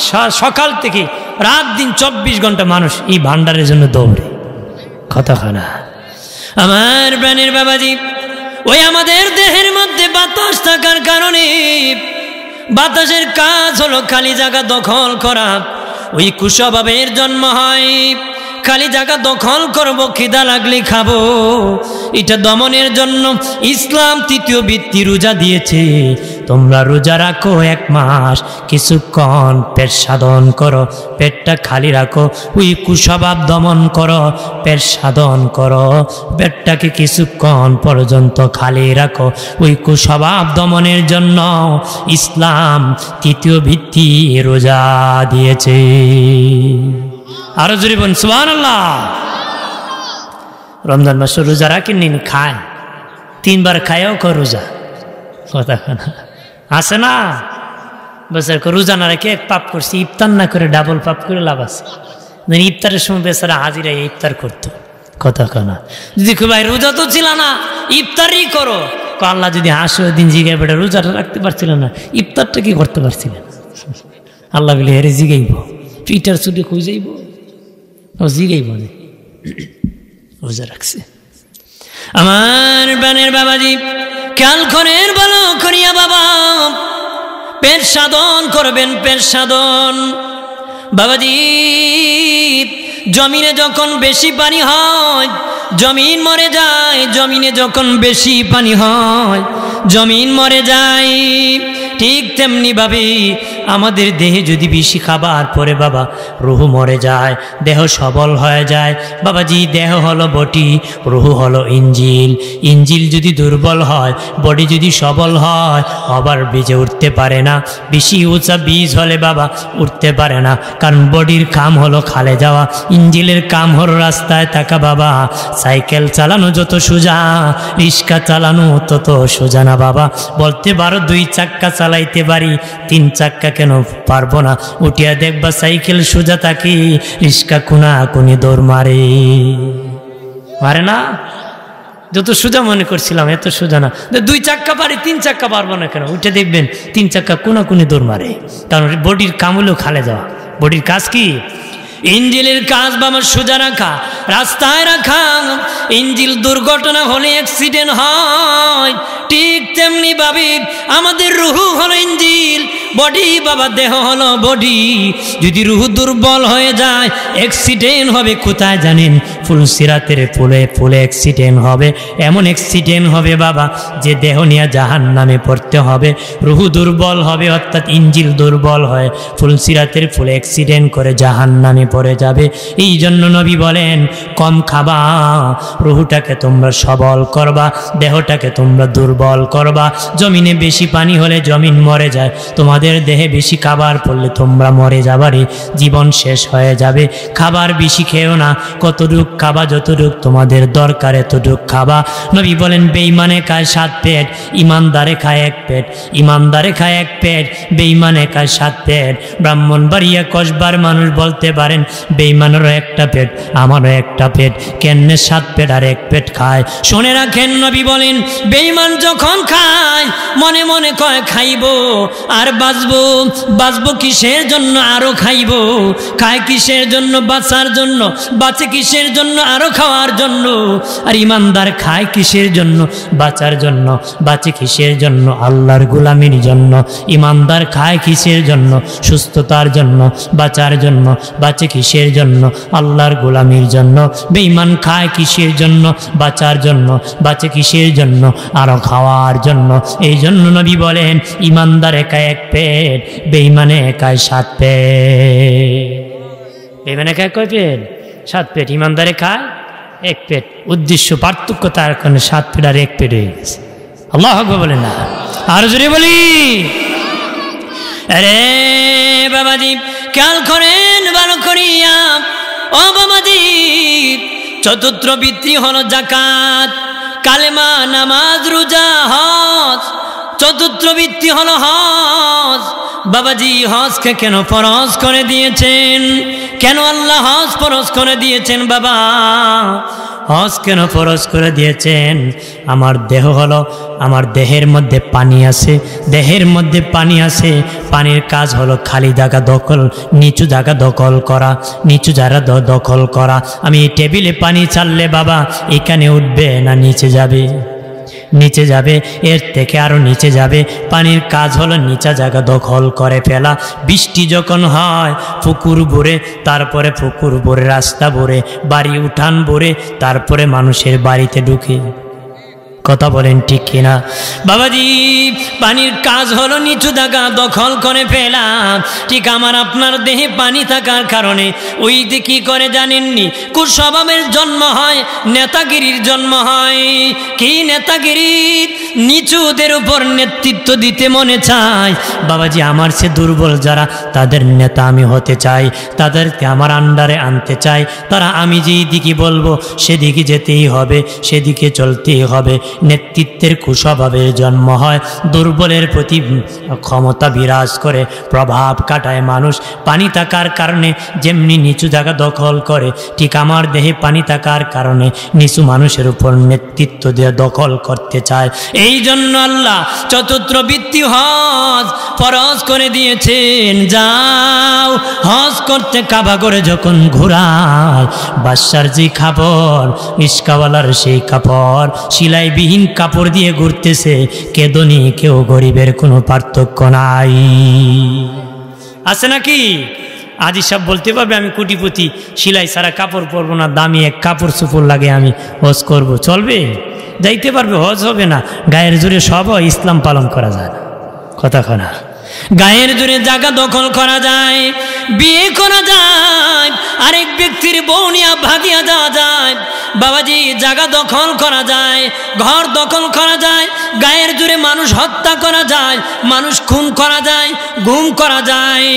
সকাল থেকে রাত দিন 24 ঘন্টা মানুষ এই ভান্ডারের জন্য দৌড়ে। কথা না আমার প্রাণের বাবাজি, ওই আমাদের দেহের মধ্যে বাতাস থাকার কারণে বাতাসের কাজ হলো খালি জায়গা দখল করা। ওই কুস্বভাবের জন্ম হয়। খালি জায়গা দখল করবো, খিদা লাগলে খাবো, এটা দমনের জন্য ইসলাম তৃতীয় ভিত্তি রোজা দিয়েছে। তোমরা রোজা রাখো 1 মাস, কিছুক্ষণ পেট সাধন করো, পেটটা খালি রাখো, ওই কুস্বভাব দমন করো, পেট সাধন করো, পেটটাকে কিছুক্ষণ পর্যন্ত খালি রাখো। ওই কুস্বভাব দমনের জন্য ইসলাম তৃতীয় ভিত্তি রোজা দিয়েছে। আরো জোরে বলুন সুবহানাল্লাহ। রমজান মাসে রোজা রাখেননি? খায়, 3 বার খায়ও কো রোজা। কথা আছে না? বেচার রোজা না রেখে 1 পাপ করছে, ইফতার না করে ডাবল পাপ করে লাভ আছে। ইফতারের সময় বেচারা হাজিরা ইফতার করতো। কথা কানা যদি ভাই রোজা তো ছিল না, ইফতারই করো। আল্লাহ যদি হাসো দিন জিগাই বেটা রোজাটা রাখতে পারছিল না, ইফতারটা কি করতে পারছিলেন? আল্লাহ বলে হেরে জিগাইব, পিটার ছুটি খুঁজেইব। ও জিগেই বলে রোজা রাখছে। আমার বানের বাবাজি খেয়াল করেন ভালো করিয়া বাবা, পেট সাধন করবেন, পেট সাধন। বাবাজি জমিনে যখন বেশি পানি হয় জমিন মরে যায়, জমিনে যখন বেশি পানি হয় জমিন মরে যায়। ঠিক তেমনি ভাবে আমাদের দেহে যদি বেশি খাবার পরে বাবা রুহ মরে যায়, দেহ সবল হয়ে যায়। বাবাজি দেহ হলো বডি, রুহ হলো ইঞ্জিল। ইঞ্জিল যদি দুর্বল হয়, বডি যদি সবল হয়, আবার বেজে উঠতে পারে না। বেশি উঁচা বীজ হলে বাবা উঠতে পারে না, কারণ বডির কাম হলো খালে যাওয়া, ইঞ্জিলের কাম হলো রাস্তায় থাকা। বাবা সাইকেল চালানো যত সোজা, রিক্সা চালানো তত সোজা না। বাবা বলতে পারো 2 চাক্কা চালাইতে পারি, 3 চাক্কা কেন পারবো না? উঠিয়া দেখবা সাইকেল সোজা থাকি, রিক্সা কোনা কোনি দৌড় মারে না। যত সোজা মনে করছিলাম এত সোজা না। 2 চাক্কা পারি, 3 চাক্কা পারবো না কেন? উঠে দেখবেন 3 চাক্কা কোনা কোনি দৌড় মারে, কারণ বডির কাম হলেও খালে যাওয়া। বডির কাজ কি? ইঞ্জিলের কাজ বাবা সোজা রাখা, রাস্তায় রাখা। ইঞ্জিল দুর্ঘটনা হলে অ্যাক্সিডেন্ট হয়, ঠিক তেমনি ভাবে আমাদের রুহ হলো ইঞ্জিল, বডি বাবা দেহ হলো বডি। যদি রুহ দুর্বল হয়ে যায় অ্যাক্সিডেন্ট হবে কোথায় জানেন? ফুলসিরাতের ফুলে অ্যাক্সিডেন্ট হবে। এমন অ্যাক্সিডেন্ট হবে বাবা যে দেহ নিয়ে জাহান্নামে পড়তে হবে। রুহ দুর্বল হবে, অর্থাৎ ইঞ্জিল দুর্বল হয়, ফুলসিরাতের ফুলে অ্যাক্সিডেন্ট করে জাহান্নামে পড়ে যাবে। এই জন্য নবী বলেন কম খাবা, রুহটাকে তোমরা সবল করবা, দেহটাকে তোমরা দুর্বল করবা। জমিনে বেশি পানি হলে জমিন মরে যায়, তোমাদের দেহে বেশি খাবার পড়লে তোমরা মরে যাবারে, জীবন শেষ হয়ে যাবে। খাবার বেশি খেও না, কতটুক খাবা, যতটুক তোমাদের দরকার এতটুক খাবা। নবী বলেন বেঈমানে খায় 7 পেট, ইমানদারে খায় 1 পেট। ইমানদারে খায় 1 পেট, বেঈমানে খায় 7 পেট। ব্রাহ্মণবাড়িয়া কসবার মানুষ বলতে পারেন বেঈমানেরও 1টা পেট, আমারও 1টা পেট, কেন্নে 7 পেট আর 1 পেট খায়? শুনে রাখেন নবী বলেন বেঈমান যখন খায় মনে মনে কয় খাইবো আর বাঁচবো কিসের জন্য? আরো খাইবো। খায় কিসের জন্য? বাঁচার জন্য। বাঁচে কিসের জন্য? আরো খাওয়ার জন্য। আর ইমানদার খায় কিসের জন্য? বাঁচার জন্য। বাঁচে কিসের জন্য? আল্লাহর গোলামির জন্য। ইমানদার খায় কিসের জন্য? সুস্থতার জন্য। বাঁচার জন্য। বাঁচে কিসের জন্য? আল্লাহর গোলামির জন্য। বেঈমান খায় কিসের জন্য? বাঁচার জন্য। বাঁচে কিসের জন্য? আরো খাওয়ার জন্য। এই জন্য নবী বলেন ইমানদারে খায় 1 পেট, বেঈমানে খায় 7 পেট। বেঈমানে খায় কয় পেট? 7 পেট। ইমানদারে খায় 1 পেট। উদ্দেশ্য পার্থক্য, তার কারণে 7 পেট আর 1 পেট হয়ে গেছে। আল্লাহু আকবার বলেন না? আর জোরে বলি। আরে বাবাজি খেয়াল করেন ভালো করিয়া, ও বাবাজি চতুর্থ বৃত্তি হলো যাকাত, কালেমা, নামাজ, রোজা, হজ। চতুর্থ বৃত্তি হলো হজ। বাবাজি হজকে কেন ফরজ করে দিয়েছেন? কেন আল্লাহ হজ ফরজ করে দিয়েছেন? বাবা হজ কেন ফরজ করে দিয়েছেন? আমার দেহ হলো, আমার দেহের মধ্যে পানি আছে, দেহের মধ্যে পানি আছে। পানির কাজ হলো খালি জায়গা দখল, নিচু জায়গা দখল করা, নিচু জায়গা দখল করা। আমি টেবিলে পানি চাললে বাবা এখানে উঠবে না নিচে যাবে? নিচে যাবে, এর থেকে আরো নিচে যাবে। পানির কাজ হলো নিচা জায়গা দখল করে ফেলা। বৃষ্টি যখন হয় পুকুর ভরে, তারপরে পুকুর ভরে, রাস্তা ভরে, বাড়ি উঠান ভরে, তারপরে মানুষের বাড়িতে ঢুকে। কথা বলেন ঠিক কিনা? বাবাজি পানির কাজ হলো নিচু জায়গা দখল করে ফেলা। ঠিক আমার আপনার দেহে পানি থাকার কারণে ওই যে কি করে জানেননি? কুস্বভাবের জন্ম হয়, নেতাগিরির জন্ম হয়। কি নেতাগিরি? নিচুদের উপর নেতৃত্ব দিতে মনে চায়। বাবাজি আমার সে দুর্বল যারা, তাদের নেতা আমি হতে চাই, তাদেরকে আমার আন্ডারে আনতে চাই। তারা আমি যেই দিকে বলবো সেদিকে যেতেই হবে, সেদিকে চলতেই হবে। নেতৃত্বের কুস্বভাবের জন্ম হয়, দুর্বলের প্রতি ক্ষমতা বিরাজ করে, প্রভাব কাটায় মানুষ। পানি থাকার কারণে যেমনি নিচু জায়গা দখল করে, ঠিক আমার দেহে পানি থাকার কারণে নিচু মানুষের উপর নেতৃত্ব দিয়ে দখল করতে চায়। এই জন্য আল্লাহ চতুর্থ বৃত্তি হজ ফরজ করে দিয়েছেন। যাও হজ করতে, কাবা করে যখন ঘোরায়, বাদশার যে কাপড়, ইস্কাওয়ালার সেই কাপড়, সিলাইবিহীন কাপড় দিয়ে ঘুরতেছে, কে ধনী কেউ গরিবের কোনো পার্থক্য নাই। আছে নাকি? আজি সব বলতে পারবে আমি কোটিপতি, সিলাই ছাড়া কাপড় পরবো না, দামি এক কাপড় চুপড় লাগে আমি হজ করব, চলবে? যাইতে পারবে, হজ হবে না। গায়ের জোরে সব ইসলাম পালন করা যায় না, কথা কনা। গায়ের জোরে জায়গা দখল করা যায়, বিয়ে করা যায়, আরেক ব্যক্তির বউ নিয়ে ভাগিয়া যাওয়া যায়, বাবাজি জায়গা দখল করা যায়, ঘর দখল করা যায়, গায়ের জোরে মানুষ হত্যা করা যায়, মানুষ খুন করা যায়, গুম করা যায়,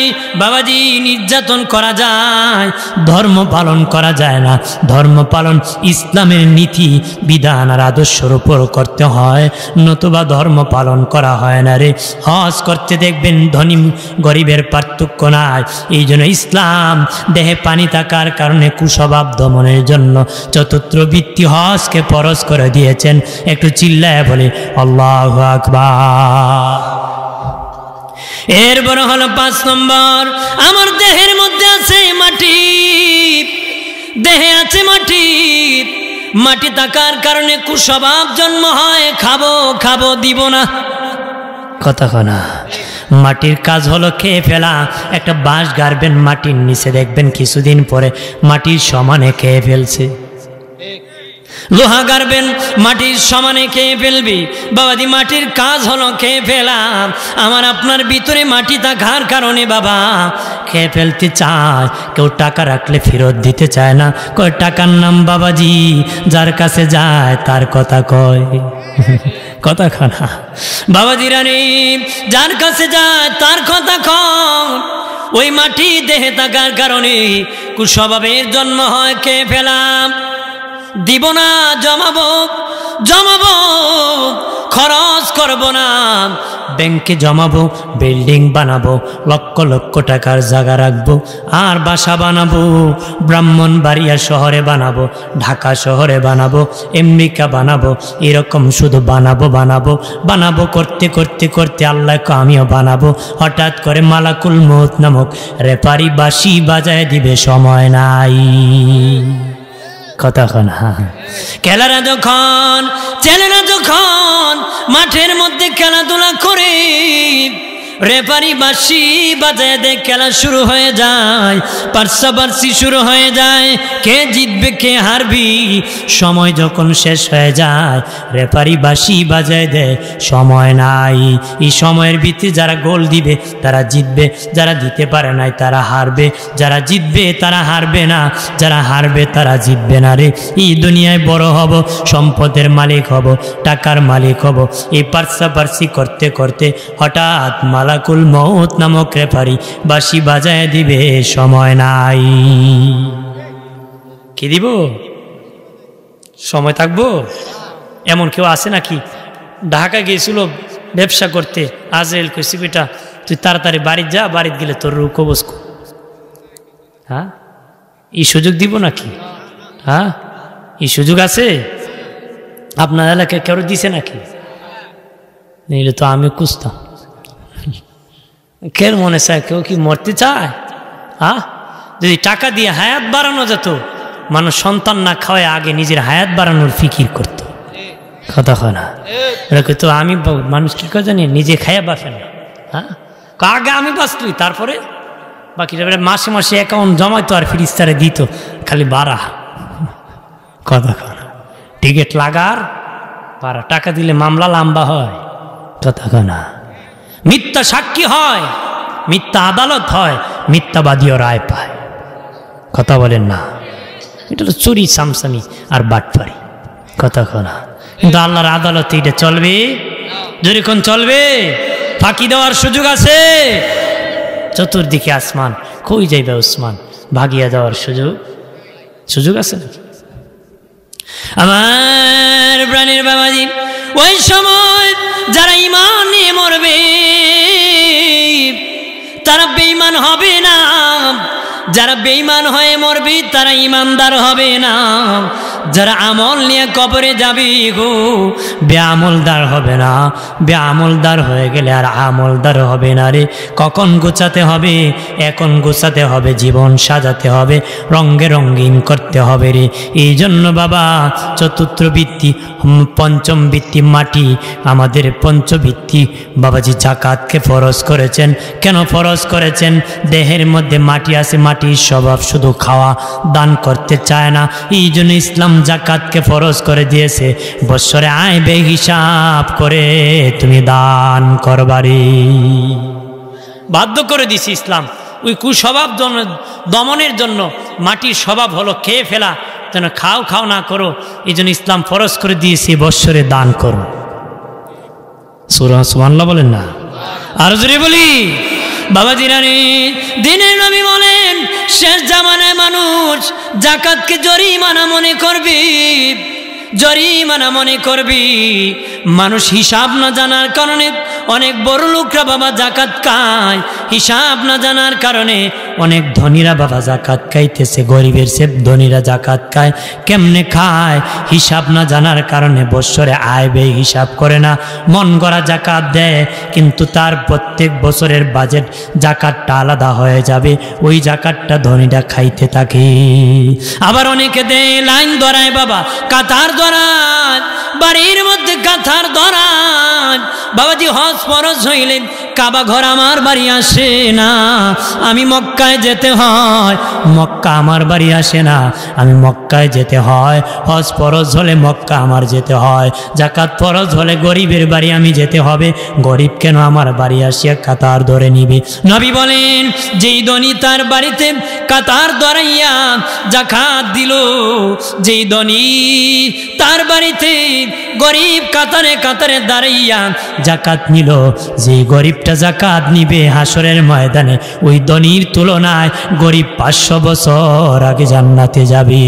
বাবাজি নির্যাতন করা যায়, ধর্ম পালন করা যায় না। ধর্ম পালন ইসলামের নীতি বিধান আর আদর্শের উপর করতে হয়, নতুবা ধর্ম পালন করা হয় না রে। হজ করতে দেখবেন ধনী গরিবের পার্থক্য নাই। এই জন্য ইসলাম দেহে পানি থাকার কারণে কুস্বভাব দমনের জন্য চতুর্থ বৃত্তি হজকে ফরজ করে দিয়েছেন। একটু চিল্লায় বলে আল্লাহু আকবার। এরপর হলো 5 নম্বর, আমার দেহের মধ্যে আছে মাটি, দেহে আছে মাটি, মাটি থাকার কারণে কুস্বভাব জন্ম হয়, খাবো খাবো দিব না, কথা কনা। মাটির কাজ হলো খেয়ে ফেলা। একটা বাঁশ গাড়বেন মাটির নিচে, দেখবেন কিছুদিন পরে মাটির সমানে খেয়ে ফেলছে। লোহা গাড়বেন মাটির সমানে খেয়ে ফেলবি। বাবাজি মাটির কাজ হলো খেয়ে ফেলা। আমার আপনার ভিতরে মাটি থাকার কারণে বাবা খেয়ে ফেলতে চায়। কেউ টাকা রাখলে ফেরত দিতে চায় না, কয় টাকার নাম বাবাজি যার কাছে যায় তার কথা কয়, কথা খানা। বাবাজি রানী যার কাছে যায় তার কথা কয়। ওই মাটি দেহে থাকার কারণে কুস্বভাবের জন্ম হয়, খেয়ে ফেলাম। দিব না, জমাবো জমাবো, খরচ করব না, ব্যাংকে জমাবো, বিল্ডিং বানাবো, লক্ষ লক্ষ টাকার জায়গা রাখবো, আর বাসা বানাবো, ব্রাহ্মণবাড়িয়া শহরে বানাবো, ঢাকা শহরে বানাবো, আমেরিকা বানাবো, এরকম শুধু বানাবো বানাবো বানাবো করতে করতে করতে আল্লাহকে আমিও বানাবো। হঠাৎ করে মালাকুল মউত নামক রেপারি বাঁশি বাজায় দিবে, সময় নাই, কথা কন। খেলারা যখন ছেলেরা যখন মাঠের মধ্যে খেলাধুলা করে, রেফারি বাঁশি বাজায় দেয়, খেলা শুরু হয়ে যায়, পার্সাপার্সি শুরু হয়ে যায়, কে জিতবে কে হারবি। সময় যখন শেষ হয়ে যায় রেফারি বাঁশি বাজায় দেয়, সময় নাই। এই সময়ের ভিতরে যারা গোল দিবে তারা জিতবে, যারা দিতে পারে নাই তারা হারবে, যারা জিতবে তারা হারবে না, যারা হারবে তারা জিতবে না রে। এই দুনিয়ায় বড় হব, সম্পদের মালিক হব, টাকার মালিক হব, এই পার্সাপার্সি করতে করতে হঠাৎ মালাকুল মউত নামক রেফারি বাঁশি বাজায় দিবে, সময় নাই। কি দিব? সময় থাকবো? এমন কেউ আছে নাকি? ঢাকা গিয়েছিল ব্যবসা করতে, আজরাইল কইছে বেটা তুই তাড়াতাড়ি বাড়ি যা, বাড়িতে গেলে তোর রুকো বসকো। হ্যাঁ, এই সুযোগ দিব নাকি? হ্যাঁ, এই সুযোগ আছে? আপনার এলাকায় কেউ দিছে নাকি? নিলে তো আমি খুঁজতাম। কেউ মনে চায়, কেউ কি মরতে চায়? হ্যাঁ, যদি টাকা দিয়ে হায়াত বাড়ানো যেত, মানুষ সন্তান না খাওয়ায় আগে নিজের হায়াত বাড়ানোর ফিকির করত, কথা হয় না? তো আমি মানুষ কি করে জানি, নিজে খাইয়া বাঁচে না। হ্যাঁ, আগে আমি বাঁচতুই, তারপরে বাকি মাসে মাসে অ্যাকাউন্ট জমাইতো আর ফিরিস্তারে দিত, খালি বাড়া, কথা কয় না। টিকিট লাগার বাড়া, টাকা দিলে মামলা লম্বা হয়, কথা কয় না। মিথ্যা সাক্ষী হয়, মিথ্যা আদালত হয়, মিথ্যাবাদীও রায় পায়, কথা বলেন না। এটা তো চুরি সামসামি আর বাটপারি, কথা কয় না। কিন্তু আল্লাহর আদালতে এটা চলবে? যেরকম চলবে, ফাঁকি দেওয়ার সুযোগ আছে। চতুর্দিকে আসমান, কই যাইবে ওসমান, ভাগিয়া যাওয়ার সুযোগ আছে না? আমার প্রাণের বাবাজি ওই সময় যারা ঈমান নিয়ে মরবে তারা বেঈমান হবে না, যারা বেঈমান হয়ে মরবে তারা ঈমানদার হবে না। যারা আমল নিয়ে কবরে যাবে গো বেআমলদার হবে না, বেআমলদার হয়ে গেলে আর আমলদার হবে না রে। কখন গোছাতে হবে? এখন গোছাতে হবে, জীবন সাজাতে হবে, রঙে রঙিন করতে হবে রে। এই জন্য বাবা চতুর্থ বৃত্তি, পঞ্চম বৃত্তি মাটি, আমাদের পঞ্চবৃত্তি বাবাজি জাকাতকে ফরজ করেছেন। কেন ফরজ করেছেন? দেহের মধ্যে মাটি আছে, মাটির স্বভাব শুধু খাওয়া, দান করতে চায় না। এই জন্য ইসলাম জাকাতকে ফরজ করে দিয়েছে, বৎসরে আয় বে হিসাব করে তুমি দান করবারি বাধ্য করে দিছি ইসলাম। ওই কুস্বভাব দমনের জন্য মাটির স্বভাব হলো খেয়ে ফেলা, যেন খাও খাও না করো, এই জন্য ইসলাম ফরজ করে দিয়েছে বৎসরে দান করো। সুবহানাল্লাহ বলেন না? আর জোরে বলি বাবাজিরা রে, দিনের নবী বলেন শেষ জামানায় মানুষ জাকাতকে জরিমানা মনে করবে, জরিমানা মনে করবি। মানুষ হিসাব না জানার কারণে অনেক বড় লোকরা বাবা জাকাত খায়, হিসাব না জানার কারণে অনেক ধনীরা বাবা জাকাত খাইতেছে, গরিবের সে ধনীরা জাকাত খায়। কেমনে খায়? হিসাব না জানার কারণে বৎসরে আয় ব্যয় হিসাব করে না, মন গড়া জাকাত দেয়, কিন্তু তার প্রত্যেক বছরের বাজেট জাকাতটা আলাদা হয়ে যাবে, ওই জাকাতটা ধনীরা খাইতে থাকে। আবার অনেকে দেয় লাইন ধরায় বাবা, কাতার ধরায়, বাড়ির মধ্যে কাতার ধরায়। বাবাজি হজ ফরজ হইলেন কাবা ঘর আমার বাড়ি আসে না, আমি মক্কায় যেতে হয়, মক্কা আমার বাড়ি আসে না, আমি মক্কায় যেতে হয়। হজ ফরজ হলে মক্কা আমার যেতে হয়, জাকাত ফরজ হলে গরিবের বাড়ি আমি যেতে হবে, গরিব কেন আমার বাড়ি আসিয়া কাতার ধরে নিবে? নবী বলেন যেই ধনী তার বাড়িতে কাতার ধরাইয়া জাকাত দিল, যেই ধনী তার বাড়িতে গরিব কাতারে কাতারে দাঁড়াইয়া জাকাত নিল, যে গরিবটা জাকাত নিবে হাসরের ময়দানে ওই ধনীর তুলনায় গরিব 500 বছর আগে জান্নাতে যাবে।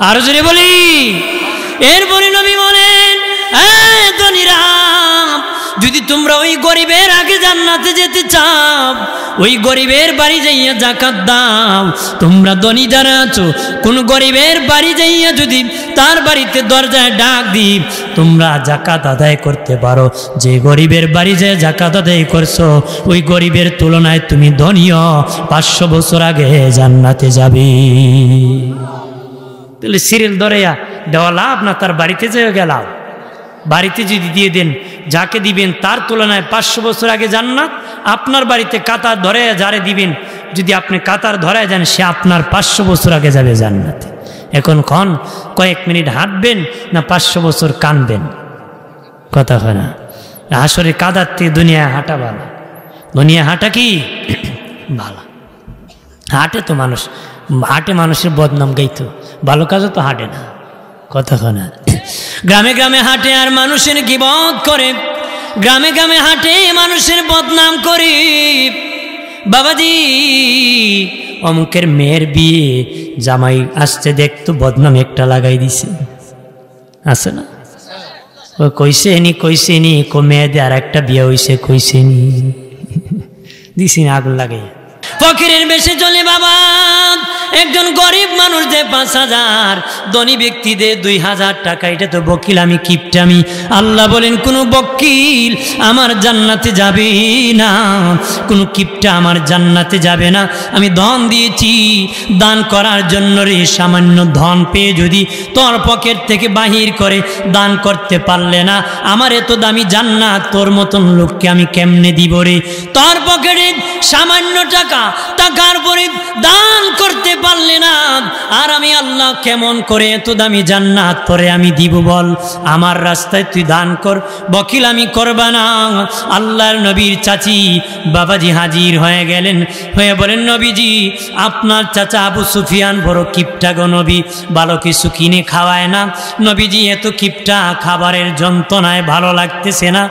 আর যদি বলি এরপরে নবী বলেন ধনীরা, যদি তোমরা ওই গরিবের আগে জান্নাতে যেতে চাও, ওই গরিবের বাড়ি যাইয়া জাকাত দাও। তোমরা ধনী যারা আছো, কোন গরিবের বাড়ি যাইয়া যদি তার বাড়িতে দরজায় ডাক দিই তোমরা জাকাত আদায় করতে পারো, যে গরিবের বাড়ি যায় জাকাত আদায় করছো ওই গরিবের তুলনায় তুমি ধনীও 500 বছর আগে জান্নাতে যাবে। তাহলে সিরিয়াল ধরে দেওয়া লাভ না, তার বাড়িতে যেয়ে গেলাম, বাড়িতে যদি দিয়ে দেন যাকে দিবেন তার তুলনায় 500 বছর আগে জান্নাত। আপনার বাড়িতে কাতার ধরে যারে দিবেন, যদি আপনি কাতার ধরে যান সে আপনার 500 বছর আগে যাবে জান্নাতে। এখন কয়েক মিনিট হাঁটবেন না 500 বছর কানবেন? কথা হয় না? হাসরে কাদার থেকে দুনিয়া হাঁটা ভালো, দুনিয়া হাঁটা কি ভালো? হাঁটে তো মানুষ, হাঁটে মানুষের বদনাম গাইতো, ভালো কাজও তো হাঁটে না। কথা হয় না? গ্রামে গ্রামে হাঁটে আর মানুষের গীবত করে, গ্রামে গ্রামে হাঁটে মানুষের বদনাম করে। বাবাজি অমুকের মেয়ের বিয়ে, জামাই আসতে দেখতো বদনাম একটা লাগাই দিছে, আছে না? ও কইছে নি কো মেয়েদে আর একটা বিয়ে হইছে, কইছে নি দিছি না আগুন লাগাই। ফকিরের বেশে চলে বাবা, একজন গরিব মানুষ দে 5000, ধনী ব্যক্তি দে 2000 টাকা, এটা তো বকিল আমি কিপটামি। আল্লাহ বলেন কোন বকিল আমার জান্নাতে যাবে না, কোন কিপটা আমার জান্নাতে যাবে না। আমি ধন দিয়েছি দান করার জন্য রে, সামান্য ধন পেয়ে যদি তোর পকেট থেকে বাহির করে দান করতে পারলে না, আমার এত দামি জান্নাত তোর মতন লোককে আমি কেমনে দিব রে? তোর পকেটে সামান্য টাকার পরে দান করতে পারলে না, আর আমি আল্লাহ কেমন করে এত দামি জান্নাত পরে আমি দিব বল? আমার রাস্তায় তুই দান কর, বকিল আমি করবা না। আল্লাহর নবীর চাচি বাবাজি হাজির হয়ে গেলেন, হয়ে বলেন নবীজি আপনার চাচা আবু সুফিয়ান বড় কিপটা গো নবী, ভালো কিছু কিনে খাওয়ায় না। নবীজি এত কিপটা, খাবারের যন্ত্রণায় ভালো লাগতেছে না,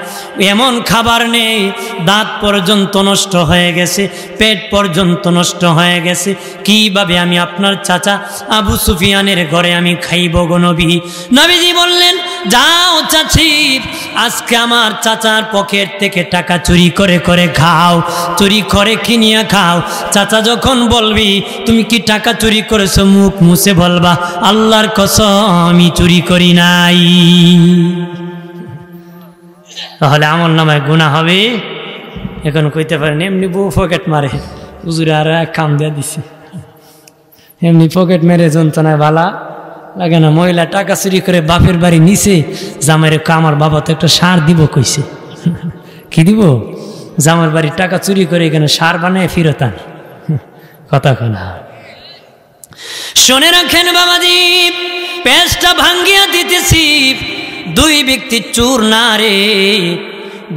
এমন খাবার নেই দাঁত পর্যন্ত নষ্ট হয়ে গেছে, পেট পর্যন্ত নষ্ট হয়ে গেছে, কিভাবে আমি আপনার চাচা আবু সুফিয়ানের ঘরে আমি খাইব গো নবী? নবীজি বললেন, যাও চাচি, আজকে আমার চাচার পকেট থেকে টাকা চুরি করে করে খাও, চুরি করে কিনিয়া খাও। চাচা যখন বলবি তুমি কি টাকা চুরি করেছো, মুখ মুছে বলবা আল্লাহর কসম আমি চুরি করি নাই। তাহলে আমল নামায় গুনাহ হবে। এখন কইতে পারেন এমনি বউ পকেট মারে, হুজুরে আর এক কাম দিয়ে দিছে, এমনি পকেট মেরে যন্ত্রণায় ভালা লাগে না। মহিলা টাকা চুরি করে বাপের বাড়ি নিছে, জামাইরে আমার বাবা তো একটা সার দিব কইছে, কি দিব? জামার বাড়ির টাকা চুরি করে এখানে সার বানায় ফিরত আনে, কথা কনা। শুনে রাখেন বাবাজি, পেঁচটা ভাঙ্গিয়া দিতেছি। দুই ব্যক্তি চোর না রে,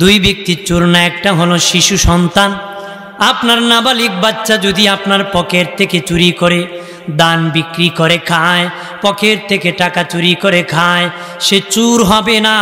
দুই ব্যক্তি চোর না। একটা হলো শিশু সন্তান, আপনার নাবালিক বাচ্চা যদি আপনার পকেট থেকে চুরি করে দান বিক্রি করে খায়, পকেট থেকে টাকা চুরি করে খায়, সে চোর হবে না।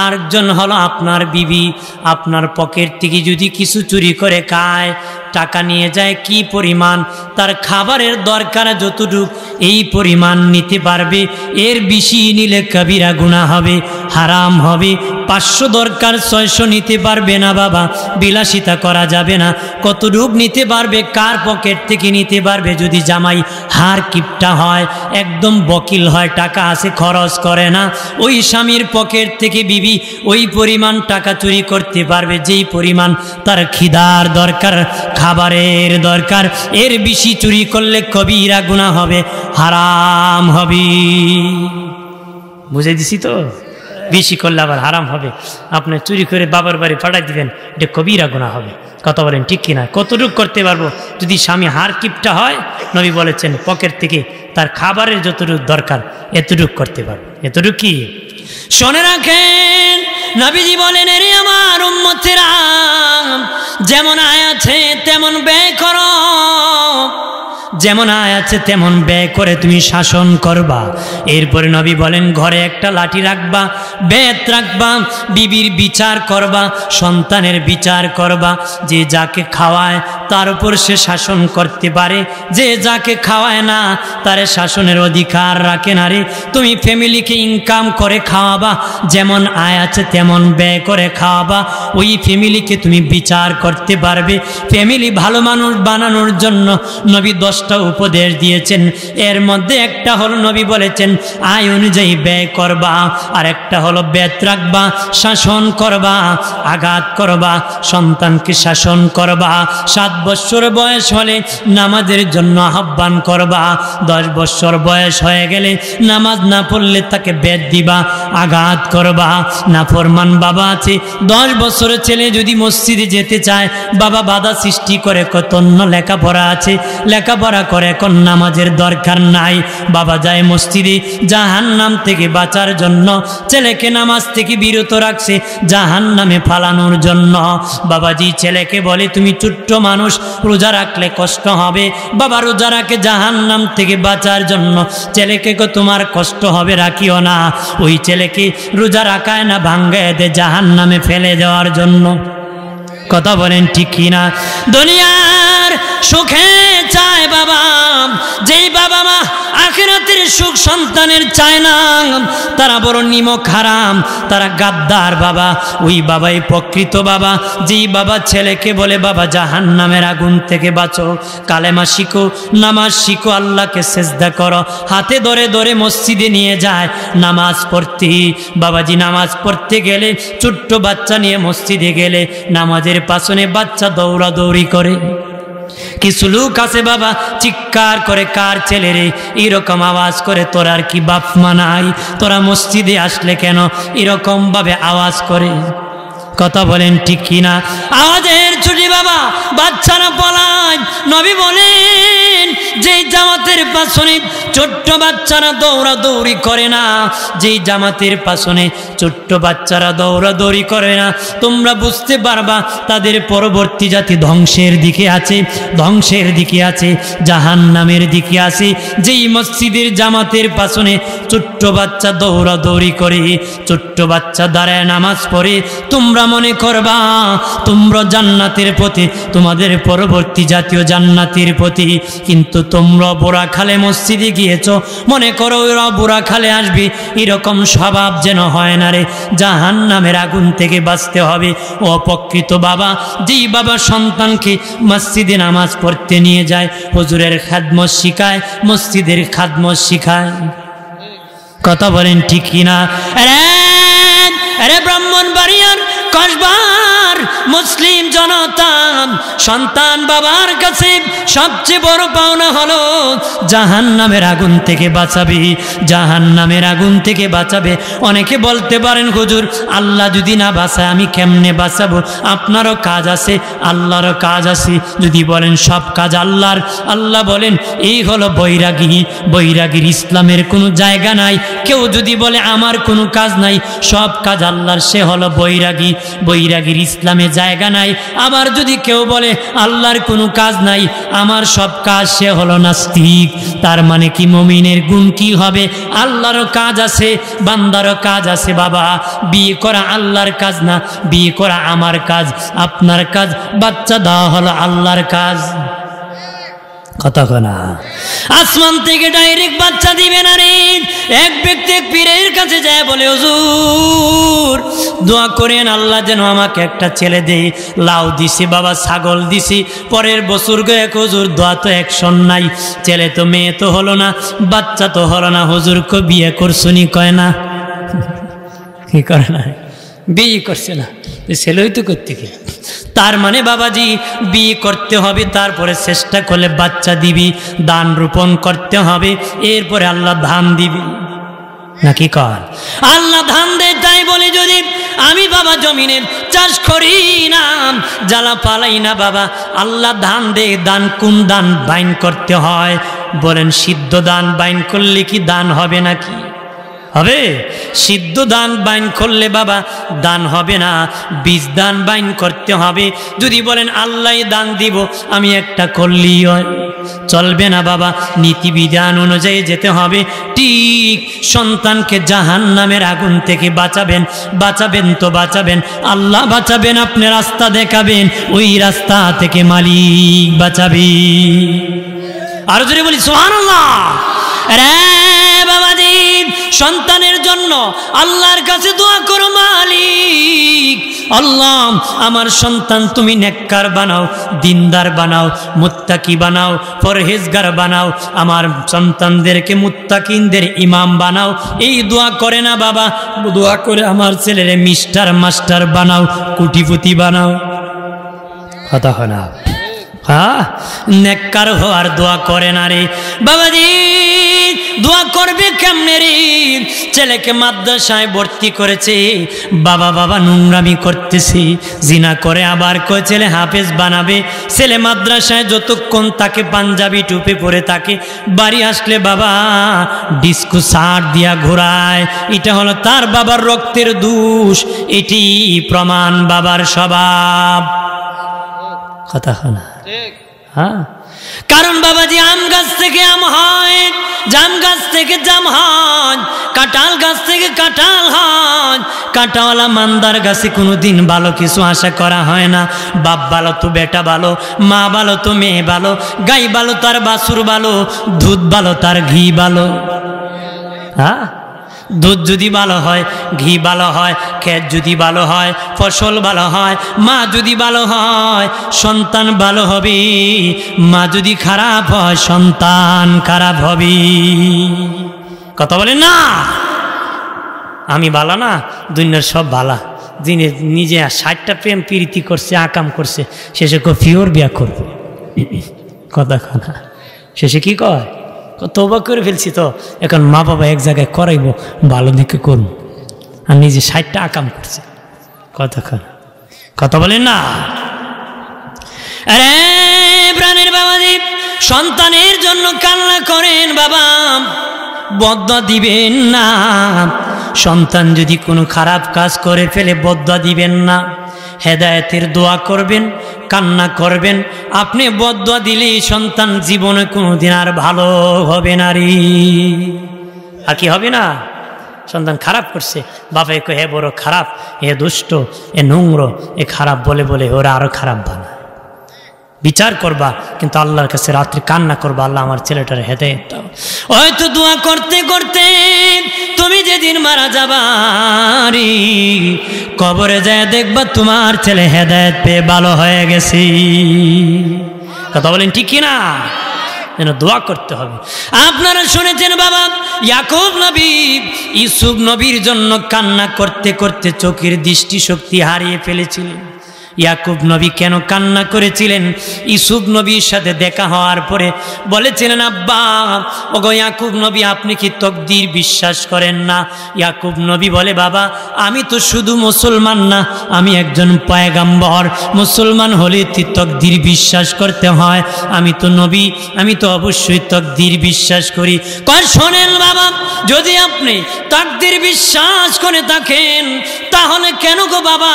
আরেকজন হলো আপনার বিবি, আপনার পকেট থেকে যদি কিছু চুরি করে খায়, টাকা নিয়ে যায়, কি পরিমাণ তার খাবারের দরকার যতটুক এই পরিমাণ নিতে পারবে, এর বেশি নিলে কবিরা গুনাহ হবে, হারাম হবে। 500 দরকার 600 নিতে পারবে না বাবা, বিলাসিতা করা যাবে না। কতটুক নিতে পারবে, কার পকেট থেকে নিতে পারবে? যদি জামাই হার কিপটা হয়, একদম বকিল হয়, টাকা আছে খরচ করে না, ওই স্বামীর পকেট থেকে বিবি ওই পরিমাণ টাকা চুরি করতে পারবে যেই পরিমাণ তার খিদার দরকার, খাবারের দরকার। এর বেশি চুরি করলে কবিরা গুনাহ হবে, হারাম হবে। বুঝে দিছি তো? বেশি করলে আবার হারাম হবে। আপনি চুরি করে বাবার বাড়ি পাঠাই দিবেন, এটা কবিরা গুনাহ হবে। কথা বলেন ঠিক কিনা? কতটুক করতে পারবো? যদি স্বামী হার কিপটা হয়, নবী বলেছেন পকেট থেকে তার খাবারের যতটুক দরকার এতটুক করতে পারবো। এতটুক কি? শুনে রাখেন, নবীজি বলেন, এরে আমার উম্মতেরা, যেমন আয় আছে তেমন ব্যয় করো, যেমন আয় আছে তেমন ব্যয় করে তুমি শাসন করবা। এরপরে নবী বলেন, ঘরে একটা লাঠি রাখবা, বেত রাখবা, বিবির বিচার করবা, সন্তানের বিচার করবা। যে যাকে খাওয়ায় তার উপর সে শাসন করতে পারে, যে যাকে খাওয়ায় না তারে শাসনের অধিকার রাখে না রে। তুমি ফ্যামিলিকে ইনকাম করে খাওয়াবা, যেমন আয় আছে তেমন ব্যয় করে খাওয়াবা, ওই ফ্যামিলিকে তুমি বিচার করতে পারবে। ফ্যামিলি ভালো মানুষ বানানোর জন্য নবী 10টা উপদেশ দিয়েছেন। এর মধ্যে একটা হলো নবী বলেছেন আয় অনুযায়ী ব্যয় করবা, আর একটা হলো বেত রাখবা, শাসন করবা, আঘাত করবা, সন্তানকে শাসন করবা। 7 বছর বয়স হলে নামাজের জন্য আহ্বান করবা, 10 বছর বয়স হয়ে গেলে নামাজ না পড়লে তাকে বেত দিবা, আঘাত করবা। নাফরমান বাবা আছে, 10 বছরের ছেলে যদি মসজিদে যেতে চায়, বাবা বাধা সৃষ্টি করে, কত অন্য লেখাপড়া আছে, লেখাপড়া করে, এখন নামাজের দরকার নাই, বাবা যায় মসজিদে জাহান্নাম থেকে বাঁচার জন্য। ছেলেকে নামাজ থেকে বিরত রাখছে জাহান্নামে ফালানোর জন্য। বাবাজি ছেলেকে বলে তুমি ছোট্ট মানুষ, রোজা রাখলে কষ্ট হবে, বাবা রোজা রাখে জাহান্নাম থেকে বাঁচার জন্য। ছেলেকে তোমার কষ্ট হবে, রাখিও না। ওই ছেলেকে রোজা রাখায় না, ভাঙ্গায় দে জাহান্নামে ফেলে দেওয়ার জন্য। কথা বলেন ঠিক কিনা? দুনিয়ার সুখে চায় বাবা, যেই বাবা মা আখিরাতের সুখ সন্তানের চায় না, তারা বড় নিমক হারাম, তারা গাদ্দার বাবা। ওই বাবাই প্রকৃত বাবা, যেই বাবা ছেলেকে বলে বাবা জাহান্নামের আগুন থেকে বাঁচো, কালেমা শিখো, নামাজ শিখো, আল্লাহকে সেজদা করো, হাতে ধরে ধরে মসজিদে নিয়ে যায় নামাজ পড়তে। বাবাজি নামাজ পড়তে গেলে, ছোট্ট বাচ্চা নিয়ে মসজিদে গেলে, নামাজের পাশনে বাচ্চা দৌড়াদৌড়ি করে। কিছু লোক আছে বাবা চিৎকার করে, কার ছেলে রে, এরকম আওয়াজ করে, তোর আর কি বাপ মা নাই, তোরা মসজিদে আসলে কেন এরকম ভাবে আওয়াজ করে? কথা বলেন ঠিক কিনা? আওয়াজের ছুটি বাবা, বাচ্চারা পলায়। নবী বলেন যেই জামাতের পাশনে ছোট্ট বাচ্চারা দৌড়াদৌড়ি করে না, যেই জামাতের পাশনে ছোট্ট বাচ্চারা দৌড়াদৌড়ি করে না, তোমরা বুঝতে পারবা তাদের পরবর্তী জাতি ধ্বংসের দিকে আছে, ধ্বংসের দিকে আছে, জাহান্নামের দিকে আছে। যেই মসজিদের জামাতের পাশনে ছোট্ট বাচ্চা দৌড়াদৌড়ি করে, ছোট্ট বাচ্চা দাঁড়ায় নামাজ পড়ে, তোমরা তোমরা মনে করবা তোমরা জান্নাতের পথে, তোমাদের পরবর্তী জাতীয় জান্নাতের পথে, কিন্তু তোমরা বোরাখালে মসজিদে গিয়েছ, মনে করো ওরা বোরাখালে আসবে, এরকম স্বভাব যেন হয় না রে। জাহান্নামের আগুন থেকে বাঁচতে হবে। অপকৃত বাবা, যেই বাবা সন্তানকে মসজিদে নামাজ পড়তে নিয়ে যায়, হুজুরের খাদমত শিখায়, মসজিদের খাদমত শিখায়, কথা বলেন ঠিক কিনা? আরে ব্রাহ্মণবাড়িয়ার কসবার মুসলিম জনতা, সন্তান বাবার কাছে সবচেয়ে বড় পাওনা হলো জাহান্নামের আগুন থেকে বাঁচাবে, জাহান্নামের আগুন থেকে বাঁচাবে। অনেকে বলতে পারেন হুজুর আল্লাহ যদি না বাঁচায় আমি কেমনে বাঁচাবো? আপনারও কাজ আছে, আল্লাহরও কাজ আছে। যদি বলেন সব কাজ আল্লাহর, আল্লাহ বলেন এই হলো বৈরাগী, বৈরাগীর ইসলামের কোনো জায়গা নাই। কেউ যদি বলে আমার কোনো কাজ নাই, সব কাজ আল্লাহর, সে হলো বৈরাগী, বৈরাগীর ইসলামে জায়গা নাই। আবার যদি কেউ বলে আল্লাহর কোনো কাজ নাই, আমার সব কাজ, সে হলো নাস্তিক। তার মানে কি মুমিনের গুণ কি হবে? আল্লাহরও কাজ আছে, বান্দারও কাজ আছে। বাবা, বিয়ে করা আল্লাহর কাজ না, বিয়ে করা আমার কাজ, আপনার কাজ। বাচ্চা দেওয়া হলো আল্লাহর কাজ, কথা না। আসমান থেকে ডাইরেক্ট বাচ্চা দিবে না রে। এক ব্যক্তি এক পীরের কাছে যায়, বলে হুজুর দোয়া করেন আল্লাহ যেন আমাকে একটা ছেলে দেয়। লাউ দিছি বাবা, ছাগল দিছি, পরের বছর গয়ে হুজুর দোয়া তো অ্যাকশন নাই, ছেলে তো মেয়ে তো হলো না, বাচ্চা তো হলো না। হুজুর কো বিয়ে করছুনি? কয় না। কি করে না? বিয়ে করছে না, ছেলেই তো করতে কি। তার মানে বাবাজি বিয়ে করতে হবে, তারপরে চেষ্টা করলে বাচ্চা দিবি, দান রোপণ করতে হবে, এরপরে আল্লাহ ধান দিবি, নাকি কর? আল্লাহ ধান দেয়। তাই বলে যদি আমি বাবা জমিনের চাষ করি না, জ্বালা পালাই না বাবা, আল্লাহ ধান দে। দান কোন দান বাইন করতে হয়? বলেন সিদ্ধ দান বাইন করলে কি দান হবে নাকি? হবে? সিদ্ধ দান বাইন করলে বাবা দান হবে না, বীজ দান বাইন করতে হবে। যদি বলেন আল্লাহ দান দিব, আমি একটা করলেই হয়, চলবে না বাবা। নীতিবিধান অনুযায়ী যেতে হবে। ঠিক সন্তানকে জাহান্নামের আগুন থেকে বাঁচাবেন, বাঁচাবেন তো বাঁচাবেন, আল্লাহ বাঁচাবেন, আপনি রাস্তা দেখাবেন, ওই রাস্তা থেকে মালিক বাঁচাবে। আর যদি বলি সুবহানাল্লাহ। রে বাবাজি, সন্তানের জন্য আল্লাহর কাছে দোয়া করো, মালিক আল্লাহ আমার সন্তান তুমি নেককার বানাও, দিনদার বানাও, মুত্তাকি বানাও, পরহেজগার বানাও, আমার সন্তানদেরকে মুত্তাকিনদের ইমাম বানাও। এই দোয়া করে না বাবা, দোয়া করে আমার ছেলেরে মিস্টার মাস্টার বানাও, কোটিপতি বানাও, কথা হয় না? হ্যাঁ, নেককার হওয়ার দোয়া করে না রে বাবাজি। দোয়া করবে কেমনে রে? ছেলেকে মাদ্রাসায় ভর্তি করেছে, বাবা বাবা নোংরামি করতেছে, জিনা করে, আবার কয় ছেলে হাফেজ বানাবে। ছেলে মাদ্রাসায় যতক্ষণ তাকে পাঞ্জাবি টুপি পরে থাকে, বাড়ি আসলে বাবা ডিস্কো শার্ট দিয়া ঘোরায়। এটা হলো তার বাবার রক্তের দোষ, এটি প্রমাণ বাবার স্বভাব, কথা হয় না? হ্যাঁ, কারণ বাবাজি আম গাছ থেকে আম হয়, জাম গাছ থেকে জাম হয়, কাঁঠাল গাছ থেকে কাঁঠাল হয়। কাঁটাওয়ালা মান্দার গাছে কোনোদিন ভালো কিছু আশা করা হয় না। বাপ ভালো তো বেটা ভালো, মা ভালো তো মেয়ে ভালো, গাই ভালো তার বাছুর ভালো, দুধ ভালো তার ঘি ভালো। হ্যাঁ, দুধ যদি ভালো হয়, ঘি ভালো হয়, ক্ষেত যদি ভালো হয়, ফসল ভালো হয়, মা যদি ভালো হয়, সন্তান ভালো হবে। মা যদি খারাপ হয়, সন্তান খারাপ হবে, কথা বলেন না? আমি ভালো না, দুনিয়ার সব ভালা। যিনি নিজে 60টা প্রেম প্রীতি করছে, আকাম করছে, শেষে ফিওর বিয়া করবে, কথা না? শেষে কি কয়? তওবা করে ফেলছি তো, এখন মা বাবা এক জায়গায় করাইব, ভালো দিকে করুন, আর নিজে 60টা আকাম করছে, কথা বলেন না? আরে প্রাণের বাবাজি, সন্তানের জন্য কান্না করেন বাবা, বদদুয়া দিবেন না। সন্তান যদি কোনো খারাপ কাজ করে ফেলে, বদদুয়া দিবেন না, হেদায়েতের দোয়া করবেন, কান্না করবেন। আপনি বদদুয়া দিলেই সন্তান জীবনে কোনোদিন আর ভালো হবে না রে। আর কি হবে না? সন্তান খারাপ করছে, বাবাই কয় হে বড় খারাপ, হে দুষ্ট, এ নোংরা, এ খারাপ বলে বলে ওরা আরো খারাপ বানা। বিচার করবা কিন্তু আল্লাহর কাছে রাত্রি কান্না করবা, আল্লাহ আমার ছেলেটার হেদায়েত দাও। হয়তো দোয়া করতে করতে তুমি যেদিন মারা যাবা কবরে যায় দেখবা তোমার ছেলে হেদায়েত পেয়ে ভালো হয়ে গেছে। কথা বলেন ঠিক কিনা? যেন দোয়া করতে হবে। আপনারা শুনেছেন বাবা ইয়াকুব নবী ইউসুফ নবীর জন্য কান্না করতে করতে চোখের দৃষ্টিশক্তি হারিয়ে ফেলেছিলেন। ইয়াকুব নবী কেন কান্না করেছিলেন? ইউসুফ নবীর সাথে দেখা হওয়ার পরে বলেছিলেন, আব্বা ওগো ইয়াকুব নবী আপনি কি তকদির বিশ্বাস করেন না? ইয়াকুব নবী বলে, বাবা আমি তো শুধু মুসলমান না, আমি একজন পয়গম্বর, মুসলমান হলে তকদির বিশ্বাস করতে হয়, আমি তো নবী, আমি তো অবশ্যই তকদির বিশ্বাস করি। কয় শোনেন বাবা, যদি আপনি তকদির বিশ্বাস করে থাকেন তাহলে কেন গো বাবা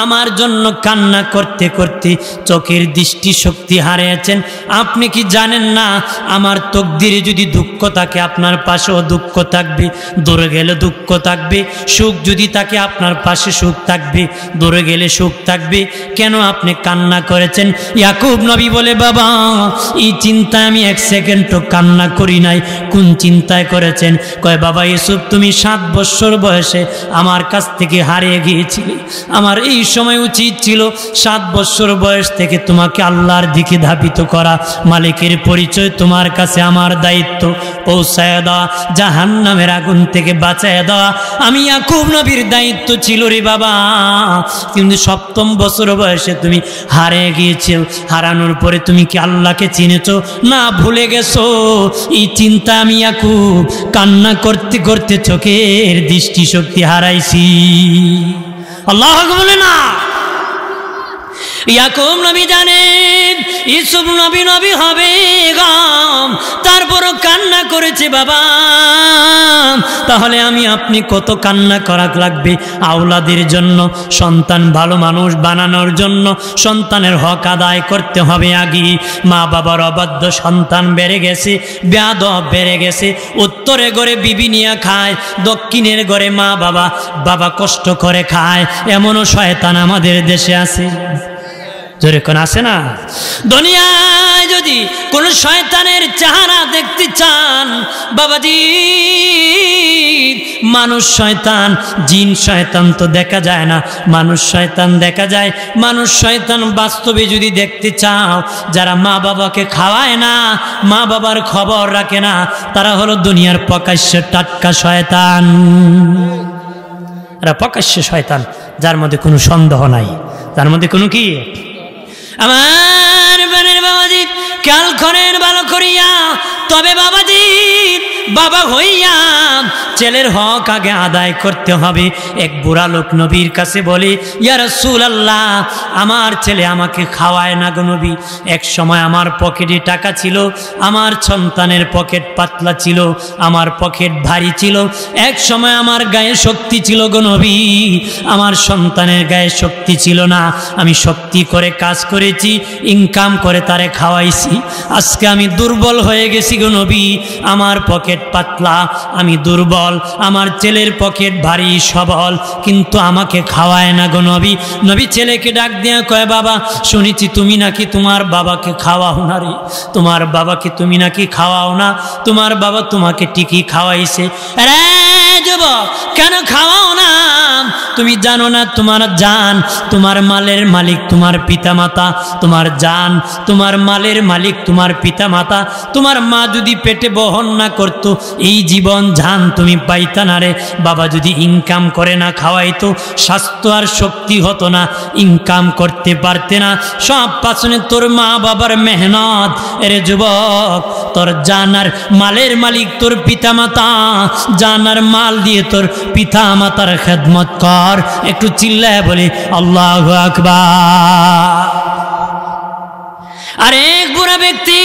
আমার জন্য কান্না করতে করতে চোখের দৃষ্টিশক্তি হারিয়েছেন? আপনি কি জানেন না আমার তকদিরে যদি দুঃখ থাকে আপনার পাশেও দুঃখ থাকবে, দূরে গেলে দুঃখ থাকবে, সুখ যদি থাকে আপনার পাশে সুখ থাকবে, দূরে গেলে সুখ থাকবে। কেন আপনি কান্না করেছেন? ইয়াকুব নবী বলে, বাবা এই চিন্তায় আমি এক সেকেন্ডও কান্না করি নাই। কোন চিন্তায় করেছেন? কয় বাবা ইউসুফ তুমি 7 বছর বয়সে আমার কাছ থেকে হারিয়ে গিয়েছিলে, আমার এই সময় উচিত ছিল 7 বছর বয়স থেকে তোমাকে আল্লাহর দিকে ধাবিত করা, মালিকের পরিচয় তোমার কাছে আমার দায়িত্ব পৌঁছায় দেওয়া, জাহান্নামের আগুন থেকে বাঁচায় দেওয়া আমি ইয়াকুব নবীর দায়িত্ব ছিল রে বাবা। কিন্তু 7ম বছর বয়সে তুমি হারিয়ে গিয়েছো, হারানোর পরে তুমি কি আল্লাহকে চিনেছো না ভুলে গেছো? এই চিন্তা আমি ইয়াকুব কান্না করতে করতে চোখের দৃষ্টিশক্তি হারাইছি। আল্লাহ বলে না। ইয়াকুব নবী জানেন ইউসুফ নবী নবী হবে গম, তারপরও কান্না করেছে বাবা। তাহলে আমি আপনি কত কান্না করা লাগবে আওলাদের জন্য, সন্তান ভালো মানুষ বানানোর জন্য সন্তানের হক আদায় করতে হবে। আগে মা বাবার অবাধ্য সন্তান বেড়ে গেছে, বেয়াদব বেড়ে গেছে, উত্তরে ঘরে বিবি নিয়ে খায়, দক্ষিণের ঘরে মা বাবা কষ্ট করে খায়, এমনও শয়তান আমাদের দেশে আছে। জোরে কোন আছে না? দুনিয়ায় যদি কোন শয়তানের চেহারা দেখতে চান বাবাজি, মানুষ শয়তান, জিন শয়তান তো দেখা যায় না, মানুষ শয়তান দেখা যায়। মানুষ শয়তান বাস্তবে যদি দেখতে চাও, যারা মা বাবাকে খাওয়ায় না, মা বাবার খবর রাখে না, তারা হলো দুনিয়ার প্রকাশ্য টাটকা শয়তান। এরা প্রকাশ্য শয়তান, যার মধ্যে কোনো সন্দেহ নাই, যার মধ্যে কোনো কি। আমার বানের বাবাজি খেয়াল করেন ভালো করিয়া, তবে বাবাজি বাবা হইয়া ছেলের হক আগে আদায় করতে হবে। এক বুড়া লোক নবীর কাছে বলে, ইয়া রাসূলুল্লাহ আমার ছেলে আমাকে খাওয়ায় না গো নবী। এক সময় আমার পকেটে টাকা ছিল, আমার সন্তানের পকেট পাতলা ছিল, আমার পকেট ভারী ছিল। এক সময় আমার গায়ে শক্তি ছিল গো নবী, আমার সন্তানের গায়ে শক্তি ছিল না। আমি শক্তি করে কাজ করেছি, ইনকাম করে তারে খাওয়াইছি। আজকে আমি দুর্বল হয়ে গেছি গো নবী, আমার পকেট পাতলা, আমি দুর্বল, আমার ছেলের পকেট ভারী সবল, কিন্তু আমাকে খাওয়ায় না গো নবী। নবী ছেলেকে ডাক দিয়া কয়, বাবা শুনেছি তুমি নাকি তোমার বাবাকে খাওয়াও না রে, তোমার বাবাকে তুমি নাকি খাওয়াও না, তোমার বাবা তোমাকে ঠিকই খাওয়াইছে। রে যুবক কেন খাওয়াও না? তুমি জানো না তোমার জান, তোমার মালের মালিক তোমার পিতামাতা, তোমার জান তোমার মালের মালিক তোমার পিতামাতা। তোমার মা যদি পেটে বহন না করতো এই জীবন জান তুমি পাইতা না রে। বাবা যদি ইনকাম করে না খাওয়াইতো, স্বাস্থ্য আর শক্তি হতো না, ইনকাম করতে পারতে না। সব পাছনে তোর মা বাবার মেহনত। এরে যুবক তোর জানার মালের মালিক তোর পিতামাতা, জানার মাল দিয়ে তোর পিতামাতার খেদমত কর। একটু চিল্লায় বলি আল্লাহু আকবার। আরেক বুড়া ব্যক্তি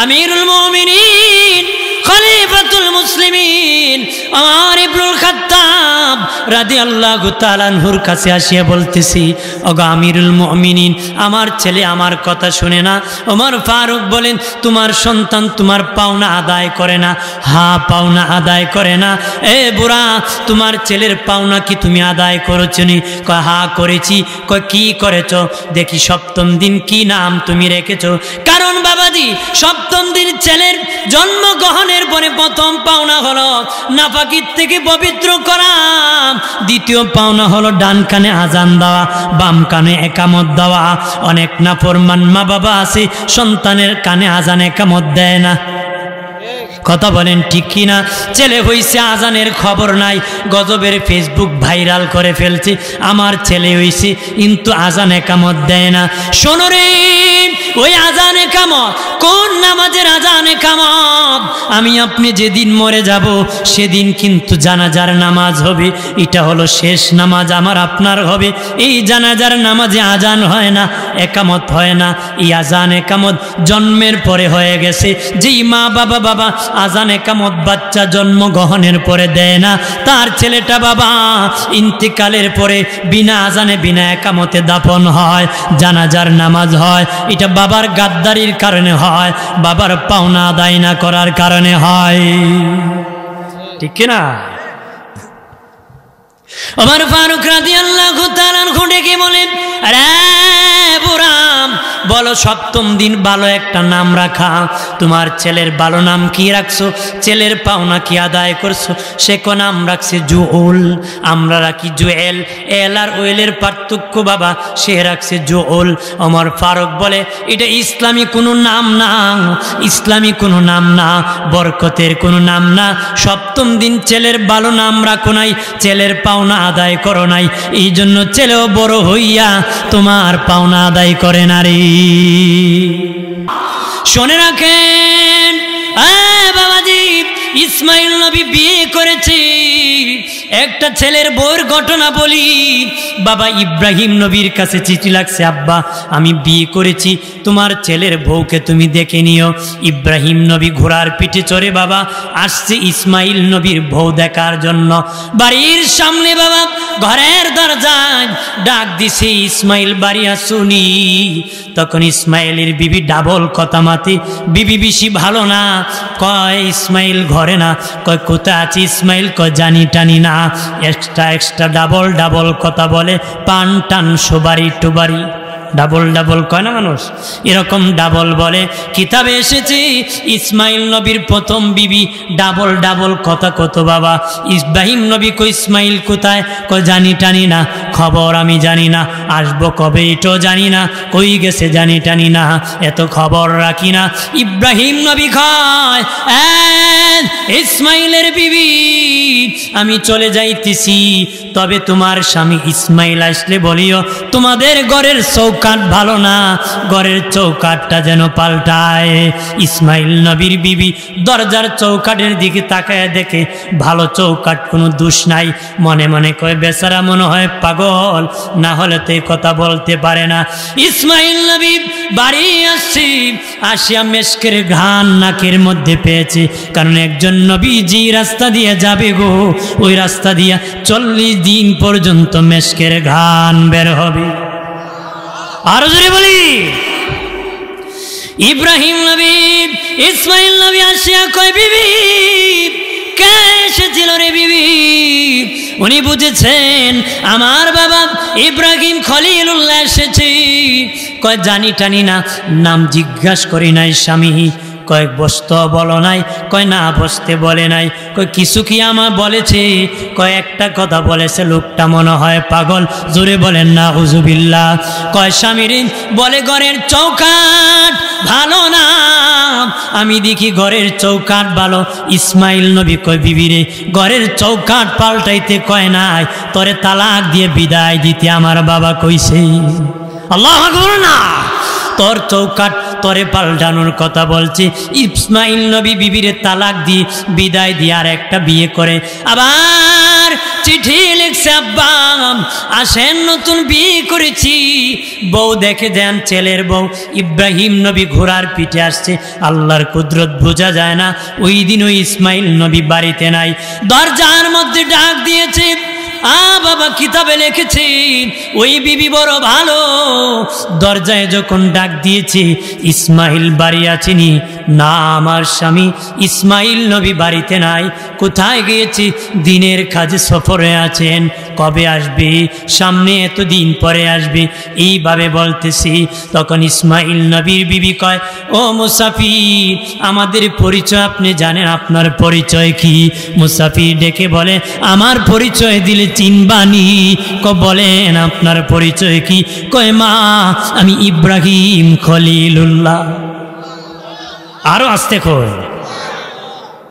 আমিরুল মুমিনিন খলিফাতুল মুসলিমিন ওমর ইবনুল খাত্তাব রাদিয়াল্লাহু তাআলা আনহুর কাছে আসিয়া বলতেছি, ওগো আমিরুল মুমিনিন, আমার ছেলে আমার কথা শুনে না। ওমর ফারুক বলেন, তোমার সন্তান তোমার পাওনা আদায় করে না? হ্যাঁ, পাওনা আদায় করে না। এ বুড়া, তোমার ছেলের পাওনা কি তুমি আদায় করেছো নি? কয় হ্যাঁ করেছি। কয় কি করেছ? দেখি সপ্তম দিন কি নাম তুমি রেখেছো? কারণ বাবাজি, সপ্তম দিন ছেলের জন্মগ্রহণের পরে প্রথম পাওনা হলো নাপাকির থেকে পবিত্র করা, দ্বিতীয় পাওনা হলো ডান কানে আজান দেওয়া, বাম কানে একামত দেওয়া। অনেক নাফরমান মা বাবা আছে সন্তানের কানে আজান একামত দেয় না। কথা বলেন ঠিক কিনা? ছেলে হইছে, আজানের খবর নাই, গজবের ফেসবুক ভাইরাল করে ফেলছে। আমার ছেলে হইছে কিন্তু আজান একামত দেয় না। শোনো রে, ওই আজান একামত কোন নামাজের আজান একামত? আমি আপনি যেদিন মরে যাব সেদিন কিন্তু জানাজার নামাজ হবে। এটা হলো শেষ নামাজ আমার আপনার হবে। এই জানাজার নামাজে আজান হয় না, একামত হয় না। এই আজান একামত জন্মের পরে হয়ে গেছে। যেই মা বাবা আজান একামত বাচ্চা জন্মগ্রহণের পরে দেয় না, তার ছেলেটা বাবা ইন্তেকালের পরে বিনা আজানে বিনা একামতে দাফন হয়, জানাজার নামাজ হয়। এটা বাবার গাদ্দারির কারণে হয়, বাবার পাওনা আদায় না করার কারণে হয়। ঠিক কিনা? ওমর ফারুক রাদিয়াল্লাহু তাআলা আনহু ডেকে বলেন, আরে বুড়া, বলো সপ্তম দিন ভালো একটা নাম রাখা। তোমার ছেলের ভালো নাম কি রাখছো? ছেলের পাওনা কি আদায় করছো? সে কো নাম রাখছে জুউল, আমরা রাখি জুয়েল। এল আর ওয়েলের পার্থক্য বাবা, সে রাখছে জুউল। ওমর ফারুক বলে, এটা ইসলামী কোনো নাম না, ইসলামী কোনো নাম না, বরকতের কোনো নাম না। সপ্তম দিন ছেলের ভালো নাম রাখো নাই, ছেলের পাওনা আদায় করো নাই, এই জন্য ছেলেও বড় হইয়া তোমার পাওনা আদায় করে না রে। শুনে রাখেন বাবাজি, ইসমাইল নবী বিয়ে করেছে। একটা ছেলের বউর ঘটনা বলি। বাবা ইব্রাহিম নবীর কাছে চিঠি লাগছে, আব্বা আমি বিয়ে করেছি, তোমার ছেলের বউকে তুমি দেখে নিও। ইব্রাহিম নবী ঘোড়ার পিঠে চড়ে বাবা আসছে ইসমাইল নবীর বউ দেখার জন্য। বাড়ির সামনে বাবা ঘরের দরজায় ডাক দিছে, ইসমাইল বাড়ি আসুনি। তখন ইসমাইলের বিবি ডাবল কথা মাতি, বিবি বেশি ভালো না। কয় ইসমাইল ঘরে না। কয় কোথায় আছে ইসমাইল? কয় জানি টানি না। এক্সট্রা ডাবল কথা বলে, পান টান সুবারি টুবারি, ডাবল কয় না মানুষ, এরকম ডাবল বলে। কিতাবে এসেছে ইসমাইল নবীর প্রথম বিবি ডাবল কথা কত বাবা। ইব্রাহিম নবী কই ইসমাইল কোথায়? কই জানি টানি না, খবর আমি জানি না, আসবো কবে এটাও জানি না, কই গেছে জানি টানি না, এত খবর রাখি না। ইব্রাহিম নবী কয়, ইসমাইলের বিবি আমি চলে যাইতেছি, তবে তোমার স্বামী ইসমাইল আসলে বলিও তোমাদের ঘরের চৌকাঠ ভালো না, ঘরের চৌকাঠটা যেন পাল্টায়। ইসমাইল নবীর বিবি দরজার চৌকাঠের দিকে তাকায় দেখে ভালো চৌকাঠ, কোনো দোষ নাই। মনে মনে কয় বেচারা মনে হয় পাগল, না হলে তো কথা বলতে পারে না। ইসমাইল নবী বাড়ি আসছি, আসিয়া মেশকের ঘ্রাণ নাকের মধ্যে পেয়েছে, কারণ একজন নবী যে রাস্তা দিয়ে যাবে গো, ওই রাস্তা দিয়া 40 দিন পর্যন্ত মেশকের ঘ্রাণ বের হবে। আরো জোরে বলি, ইব্রাহিম নবী ইসমাইল নবী আসিয়া কয় বিবি কে এসেছিল রে বিবি? উনি বুঝেছেন আমার বাবা ইব্রাহিম খলিলুল্লাহ এসেছে। কয় জানি টানি না, নাম জিজ্ঞাসা করি নাই স্বামী। কয়েক বসতে বলো নাই? কয় না বসতে বলে নাই। কয় কিছু কি আমার বলেছে? কয়েকটা কথা বলেছে, লোকটা মনে হয় পাগল, জোরে বলেন না হুজুবিল্লাহ। কয় স্বামীর বলে ঘরের চৌকাঠ ভালো না, আমি দেখি ঘরের চৌকাঠ ভালো। ইসমাইল নবী কয় বিবিরে ঘরের চৌকাঠ পাল্টাইতে কয় নাই, তোরে তালাক দিয়ে বিদায় দিতে আমার বাবা কইছে। আল্লাহু আকবার না, তোর চৌকাঠ তরে পাল্টানোর কথা বলছে। ইসমাইল নবী বিবিরে তালাক দিয়ে বিদায় দিয়ে আর একটা বিয়ে করে। আবার চিঠি লিখছে, আব্বা আসেন নতুন বিয়ে করেছি, বউ দেখে দেন, ছেলের বউ ইব্রাহিম নবী ঘোড়ার পিঠে আসছে। আল্লাহর কুদরত বোঝা যায় না, ওই দিন ওই ইসমাইল নবী বাড়িতে নাই। দরজার মধ্যে ডাক দিয়েছে, বাবা কিতাবে লিখেছে ওই বিবি বড় ভালো। দরজায় যখন ডাক দিয়েছে, ইসমাইল বাড়ি আছেনি না, আমার স্বামী ইসমাইল নবী বাড়িতে নাই। কোথায় গিয়েছে? দিনের কাজে সফরে আছেন। কবে আসবে? সামনে এতদিন পরে আসবে, এইভাবে বলতেছি। তখন ইসমাইল নবীর বিবি কয়, ও মুসাফির, আমাদের পরিচয় আপনি জানেন, আপনার পরিচয় কি? মুসাফির ডেকে বলে, আমার পরিচয় দিলে চিনবানি। বলেন আপনার পরিচয় কি? কয়, মা আমি ইব্রাহিম খলিলুল্লাহ। আরো আস্তে কর,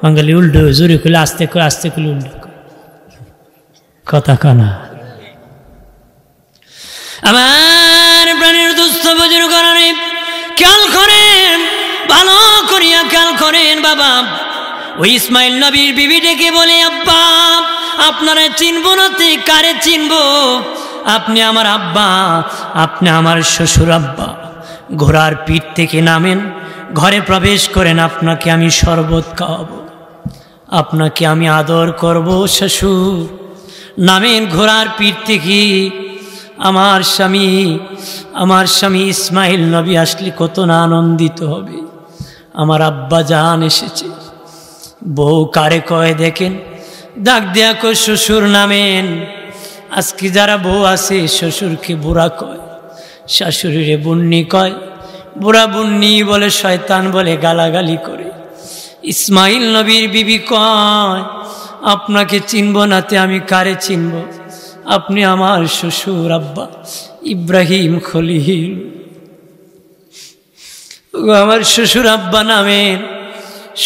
বাঙালি উল্টো জোরে খুলে আস্তে করে, আস্তে খুলে উল্টো কথা কানা। আমার প্রাণের দুস্থ বুজুর্গ করেন, খেয়াল করেন, ভালো করিয়া খেয়াল করেন বাবা। ওই ইসমাইল নবীর বিবি ডেকে বলে, আব্বা আপনারা চিনবো না, কারে চিনবো? আপনি আমার আব্বা, আপনি আমার শ্বশুর আব্বা। ঘোড়ার পিঠ থেকে নামেন, ঘরে প্রবেশ করেন, আপনাকে আমি শরবত খাওয়াবো, আপনাকে আমি আদর করব শ্বশুর। নামেন ঘোড়ার পিঠ থেকে। আমার স্বামী ইসমাইল নবী আসলে কত না আনন্দিত হবে। আমার আব্বা জান এসেছে। বউ কারে কয় দেখেন, ডাক দেয়া কয়, শ্বশুর নামেন। আজকে যারা বউ আছে, শ্বশুরকে বুড়া কয়, শাশুড়িরে বুন্নি কয়। বুড়া বুন্নি বলে, শয়তান বলে, গালাগালি করে। ইসমাইল নবীর বিবি কয়, আপনাকে চিনব নাতে আমি কারে চিনব? আপনি আমার শ্বশুর আব্বা ইব্রাহিম খলিল। আমার শ্বশুর আব্বা নামের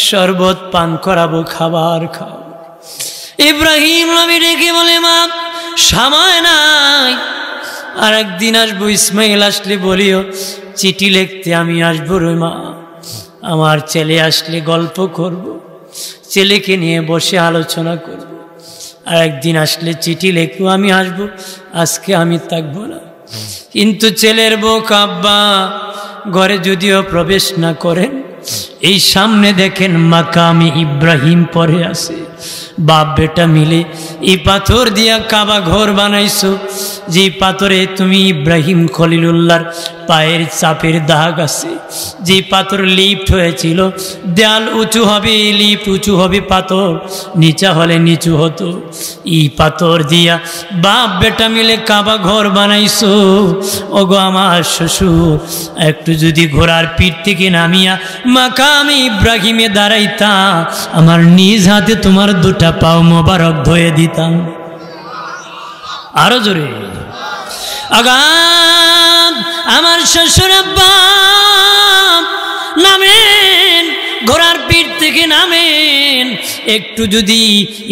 শরবত পান করাবো, খাবার খাওয়াবো। ইব্রাহিম নবী ডেকে বলে, মা সময় নাই, আর একদিন আসবো। ইসমাইল আসলে বলিও চিঠি লিখতে আমি আসবো রে মা। আমার ছেলে আসলে গল্প করব, ছেলেকে নিয়ে বসে আলোচনা করব। আর একদিন আসলে চিঠি লিখবো, আমি আসবো, আজকে আমি থাকবো না। কিন্তু ছেলের বউ আব্বা ঘরে যদিও প্রবেশ না করেন, এই সামনে দেখেন মাকামে ইব্রাহিম পরে আছে। বাপ বেটা মিলে এই পাথর দিয়া কাবা ঘর বানাইছো, যে পাথরে তুমি ইব্রাহিম খলিলুল্লাহর পায়ের চাপের দাগ আছে। যে পাথর লিফট হয়েছিল, দেয়াল উঁচু হবে, লিফট উঁচু হবে, পাথর নিচা হলে নিচু হতো। এই পাথর দিয়া বাপ বেটা মিলে কাবা ঘর বানাইছো। ওগো আমার শ্বশুর, একটু যদি ঘোড়ার পিঠ থেকে নামিয়া মাকামে ইব্রাহিমে দাঁড়াইতা, আমার নিজ হাতে তোমার দুটা পাও মোবারক ধুয়ে দিতাম। আরো জোরে, আগাম আমার শ্বশুর আব্বা নামেন, ঘোড়ার পিঠ থেকে নামেন। একটু যদি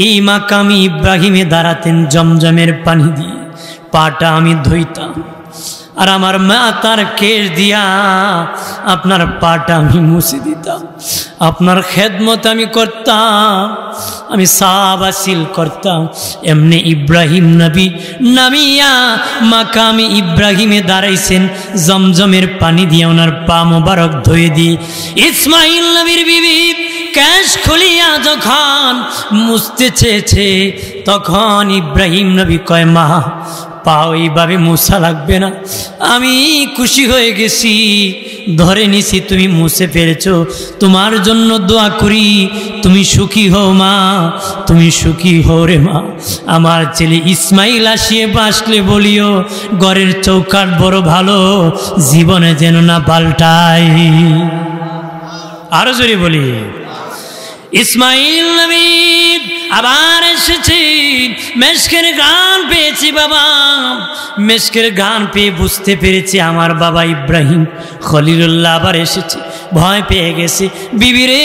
এই মাকামে ইব্রাহিমে দাঁড়াতেন, জমজমের পানি দিয়ে পাটা আমি ধুইতাম, আর আমার মা তার কেশ দিয়া আপনার পাটা আমি মুছে দিতাম। আপনার খেদমত আমি করতাম, আমি সাবাসিল করতাম। এমনি ইব্রাহিম নবী নামিয়া মাকামে ইব্রাহিমে দাঁড়াইছেন, জমজমের পানি দিয়ে ওনার পা মোবারক ধুয়ে দিয়ে। ইসমাইল নবীর বিবি কেশ খুলিয়া যখন মুছতে চেয়েছে, তখন ইব্রাহিম নবী কয়, মা পা এইভাবে মুছা লাগবে না, আমি খুশি হয়ে গেছি, ধরে নিছি তুমি মুছে ফেলেছো। তোমার জন্য দোয়া করি, তুমি সুখী হও মা, তুমি সুখী হও রে মা। আমার ছেলে ইসমাইল আসিয়ে বাসলে বলিও, ঘরের চৌকাঠ বড় ভালো, জীবনে যেন না পাল্টায়। আরো জোরে বলি, ইসমাইল নবী আবার এসেছি, মেশকের গান পেয়েছি বাবা। মেশকের গান পেয়ে বুঝতে পেরেছি আমার বাবা ইব্রাহিম খলিলুল্লাহ আবার এসেছে। ভয় পেয়ে গেছে। বিবি রে,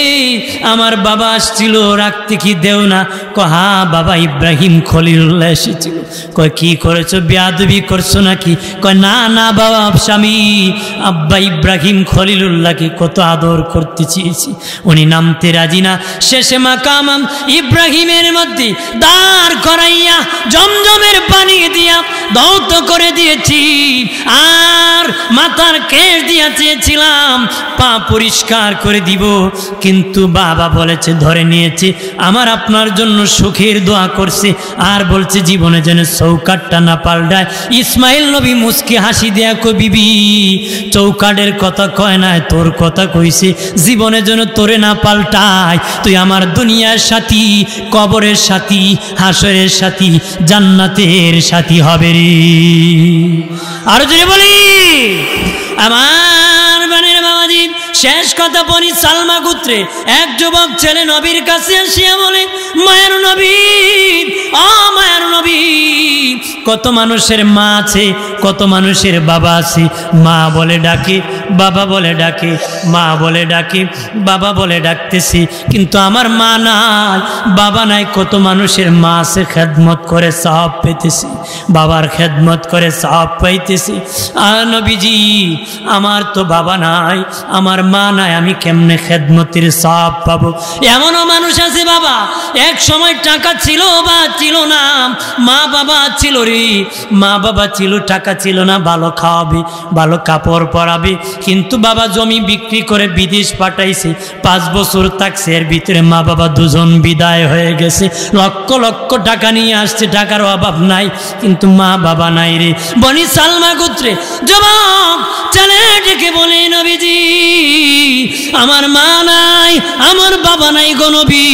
আমার বাবা আসছিল, রাখতে কি দেও না? হা বাবা ইব্রাহিম খলিলুল্লাহ এসেছিল। কয় কি করেছো, বেয়াদবি করছো নাকি? কয় না না বাবা, স্বামী আব্বা ইব্রাহিম খলিলুল্লাহকে কত আদর করতে চেয়েছি, উনি নামতে রাজি না। শেষে মাকাম ইব্রাহিমের মধ্যে দাঁড় করাইয়া জমজমের পানি দিয়া দৌত করে দিয়েছি, আর মাথার কেশ দিয়া চেয়েছিলাম পা পরিষ্কার করে দিব, কিন্তু বাবা বলেছে, ধরে নিয়েছে। আমার আপনার জন্য সুখের দোয়া করছে, আর বলছে জীবনে যেন চৌকাটটা না পাল্টায়। ইসমাইল নবী মুস্কি হাসি দেয়া কই, বিবি চৌকাটের কথা কয় না, তোর কথা কইছে, জীবনে যেন তোরে না পাল্টায়। তুই আমার দুনিয়ার সাথী, কবরের সাথী, হাসরের সাথী, জান্নাতের সাথী হবে রে। আর যদি বলি আমার বানের বাবাজি, শেষ কথা বলি, সালমা গোত্রে এক যুবক ছেলে নবীর কাছে আসিয়া বলে, মায়ের নবী, ও মায়ের নবী, কত মানুষের মা আছে, কত মানুষের বাবা আছে, মা বলে ডাকে, বাবা বলে ডাকে, মা বলে ডাকে, বাবা বলে ডাকতেছি, কিন্তু আমার মা নাই, বাবা নাই। কত মানুষের মা আছে, খেদমত করে সওয়াব পেতেছি, বাবার খেদমত করে সওয়াব পাইতেছি। আর নবীজি, আমার তো বাবা নাই, আমার মা নাই, আমি কেমনে খেদমতের সওয়াব পাবো? এমনও মানুষ আছে বাবা এক সময় টাকা ছিল বা ছিল না, মা বাবা ছিল রে, মা বাবা ছিল, টাকা ছিল না, ভালো খাওয়াবে, ভালো কাপড় পরাবে, কিন্তু বাবা জমি বিক্রি করে বিদেশ পাঠাইছে, 5 বছর থাকছে, এর ভিতরে মা বাবা দুজন বিদায় হয়ে গেছে, লক্ষ লক্ষ টাকা নিয়ে আসছে, টাকার অভাব নাই, কিন্তু মা বাবা নাই রে। বনি সালমা গোত্রে যুবক ছেলে ডেকে বলে, নবীজি আমার মা নাই, আমার বাবা নাই গো নবী,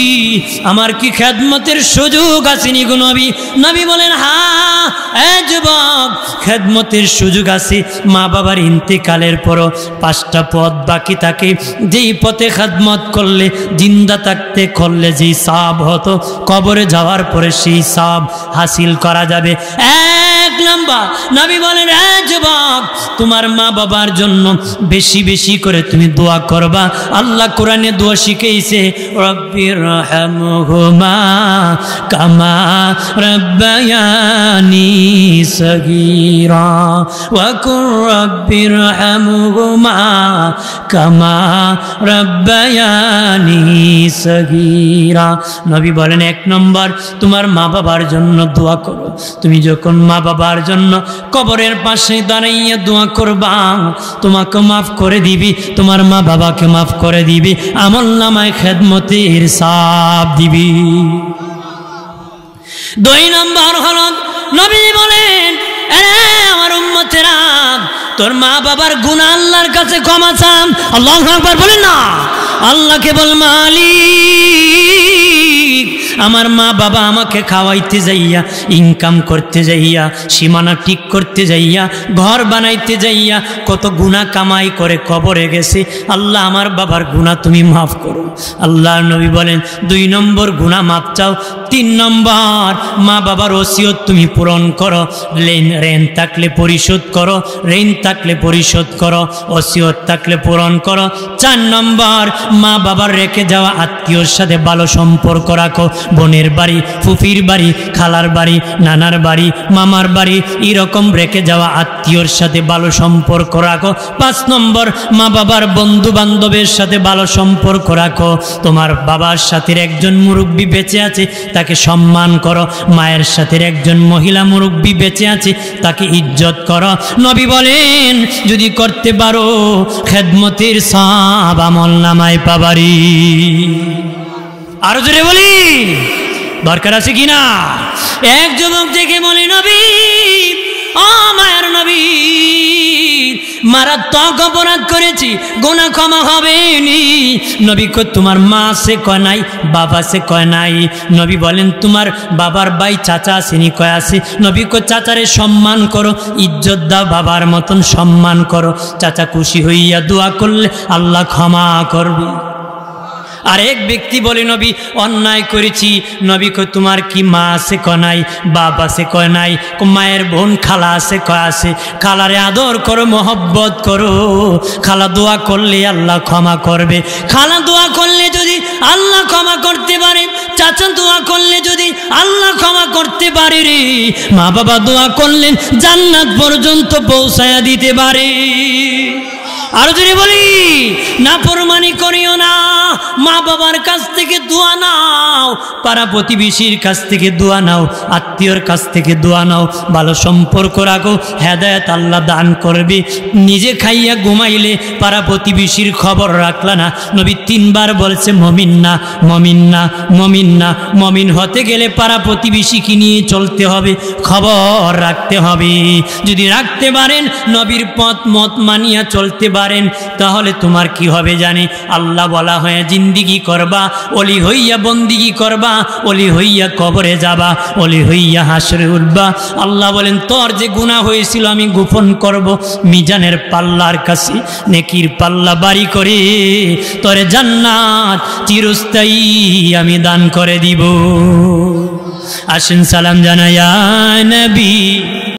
আমার কি খেদমতের সুযোগ আসেনি গো নবী? নবী বলেন, হ্যাঁ এ যুবক, খেদমতের সুযোগ আছে। মা বাবার ইন্তেকালের পরও 5টা পথ বাকি থাকে, যেই পথে খেদমত করলে, জিন্দা থাকতে করলে যেই সওয়াব হতো, কবরে যাওয়ার পরে সেই সওয়াব হাসিল করা যাবে। 1 নাম্বার, নবী বলেন, এ যুবক, তোমার মা বাবার জন্য বেশি বেশি করে তুমি দোয়া করবা। আল্লাহ কোরআনে দোয়া শিখাইছে, রব্বিরহামহুমা কামা রাব্বায়ানি সগীরা ওয়া কুর রব্বিরহামহুমা কামা রাব্বায়ানি সগীরা। নবী বলেন, 1 নম্বর, তোমার মা বাবার জন্য দোয়া করো। তুমি যখন মা বাবার জন্য কবরের পাশে দাঁড়াইয়া দোয়া করবা, তোমাকে মাফ করে দিবি, তোমার মা বাবাকে মাফ করে দিবি, আমলনামায় খেদমতের সওয়াব দিবি। 2 নম্বর হলো, নবী বলেন, আমার উম্মতেরা, তোর মা বাবার গুনাহ আল্লাহর কাছে ক্ষমা চান। আল্লাহু আকবার বলেন না। আল্লাহকে বল, মালিক, আমার মা বাবা আমাকে খাওয়াইতে যাইয়া, ইনকাম করতে যাইয়া, সীমানা ঠিক করতে যাইয়া, ঘর বানাইতে যাইয়া কত গুনাহ কামাই করে কবরে গেছে। আল্লাহ আমার বাবার গুনাহ তুমি মাফ করো। আল্লাহর নবী বলেন, 2 নম্বর গুনাহ মাফ চাও। 3 নম্বর, মা বাবার ওসিয়ত তুমি পূরণ করো, ঋণ থাকলে পরিশোধ করো, ঋণ থাকলে পরিশোধ করো, ওসিয়ত থাকলে পূরণ করো। 4 নম্বর, মা বাবার রেখে যাওয়া আত্মীয়র সাথে ভালো সম্পর্ক রাখো, বোনের বাড়ি, ফুফির বাড়ি, খালার বাড়ি, নানার বাড়ি, মামার বাড়ি, এরকম রেখে যাওয়া আত্মীয়র সাথে ভালো সম্পর্ক রাখো। 5 নম্বর, মা বাবার বন্ধু বান্ধবের সাথে ভালো সম্পর্ক রাখো। তোমার বাবার সাথে একজন মুরব্বী বেঁচে আছে, তাকে সম্মান করো। মায়ের সাথে একজন মহিলা মুরব্বী বেঁচে আছে, তাকে ইজ্জত করো। নবী বলেন, যদি করতে পারো, খেদমতের সওয়াব আমলনামায় পাবারি। আরো জোরে বলি, দরকার আছে কিনা? এক যুবক দেখে বলে, নবী, ও মায়ের নবী, মারাত্মক অপরাধ করেছি, গুনাহ ক্ষমা হবে নি। নবী কই, তোমার মা আছে? কয় নাই। বাবা আছে? কয় নাই। নবী বলেন, তোমার বাবার ভাই চাচা আসেনি? কয় আছে। নবী কই, চাচারে সম্মান করো, ইজ্জত দাও, বাবার মতন সম্মান করো। চাচা খুশি হইয়া দোয়া করলে আল্লাহ ক্ষমা করবে। আর এক ব্যক্তি বলে নবী অন্যায় করেছি। নবী কয় তোমার কি মা আছে? কয় নাই। বাপ আছে? কয় নাই। মায়ের বোন খালা আছে? কয় আছে। খালারে আদর করো, মহব্বত করো। খালা দোয়া করলে আল্লাহ ক্ষমা করবে। খালা দোয়া করলে যদি আল্লাহ ক্ষমা করতে পারে, চাচা দোয়া করলে যদি আল্লাহ ক্ষমা করতে পারে রে, মা বাবা দোয়া করলেন জান্নাত পর্যন্ত পৌঁছায়া দিতে পারে। আর যদি বলি নাফরমানি করিও না, মা বাবার কাছ থেকে দোয়া নাও, পাড়া প্রতিবেশীর কাছ থেকে দোয়া নাও, আত্মীয়র কাছ থেকে দোয়া নাও, ভালো সম্পর্ক রাখো, হেদায়েত আল্লাহ দান করবে। নিজে খাইয়া ঘুমাইলে পাড়া প্রতিবেশীর খবর রাখলা না। নবী 3 বার বলছে মমিন না, মমিন না, মমিন না। মমিন হতে গেলে পাড়া প্রতিবেশীকে নিয়ে চলতে হবে, খবর রাখতে হবে। যদি রাখতে পারেন, নবীর পথ মত মানিয়া চলতে পারেন, তাহলে তোমার কি হবে জানে? আল্লাহ বলা হয় জিন্দিগি করবা, অলি হইয়া বন্দিগি করবা, অলি হইয়া কবরে যাবা, অলি হইয়া হাসরে উঠবা। আল্লাহ বলেন তোর যে গুনাহ হয়েছিল আমি গোপন করব, মিজানের পাল্লার কাছে নেকির পাল্লা বাড়ি করে তোরে জান্নাত চিরস্থায়ী আমি দান করে দিব। আসেন সালাম জানায়া নবী।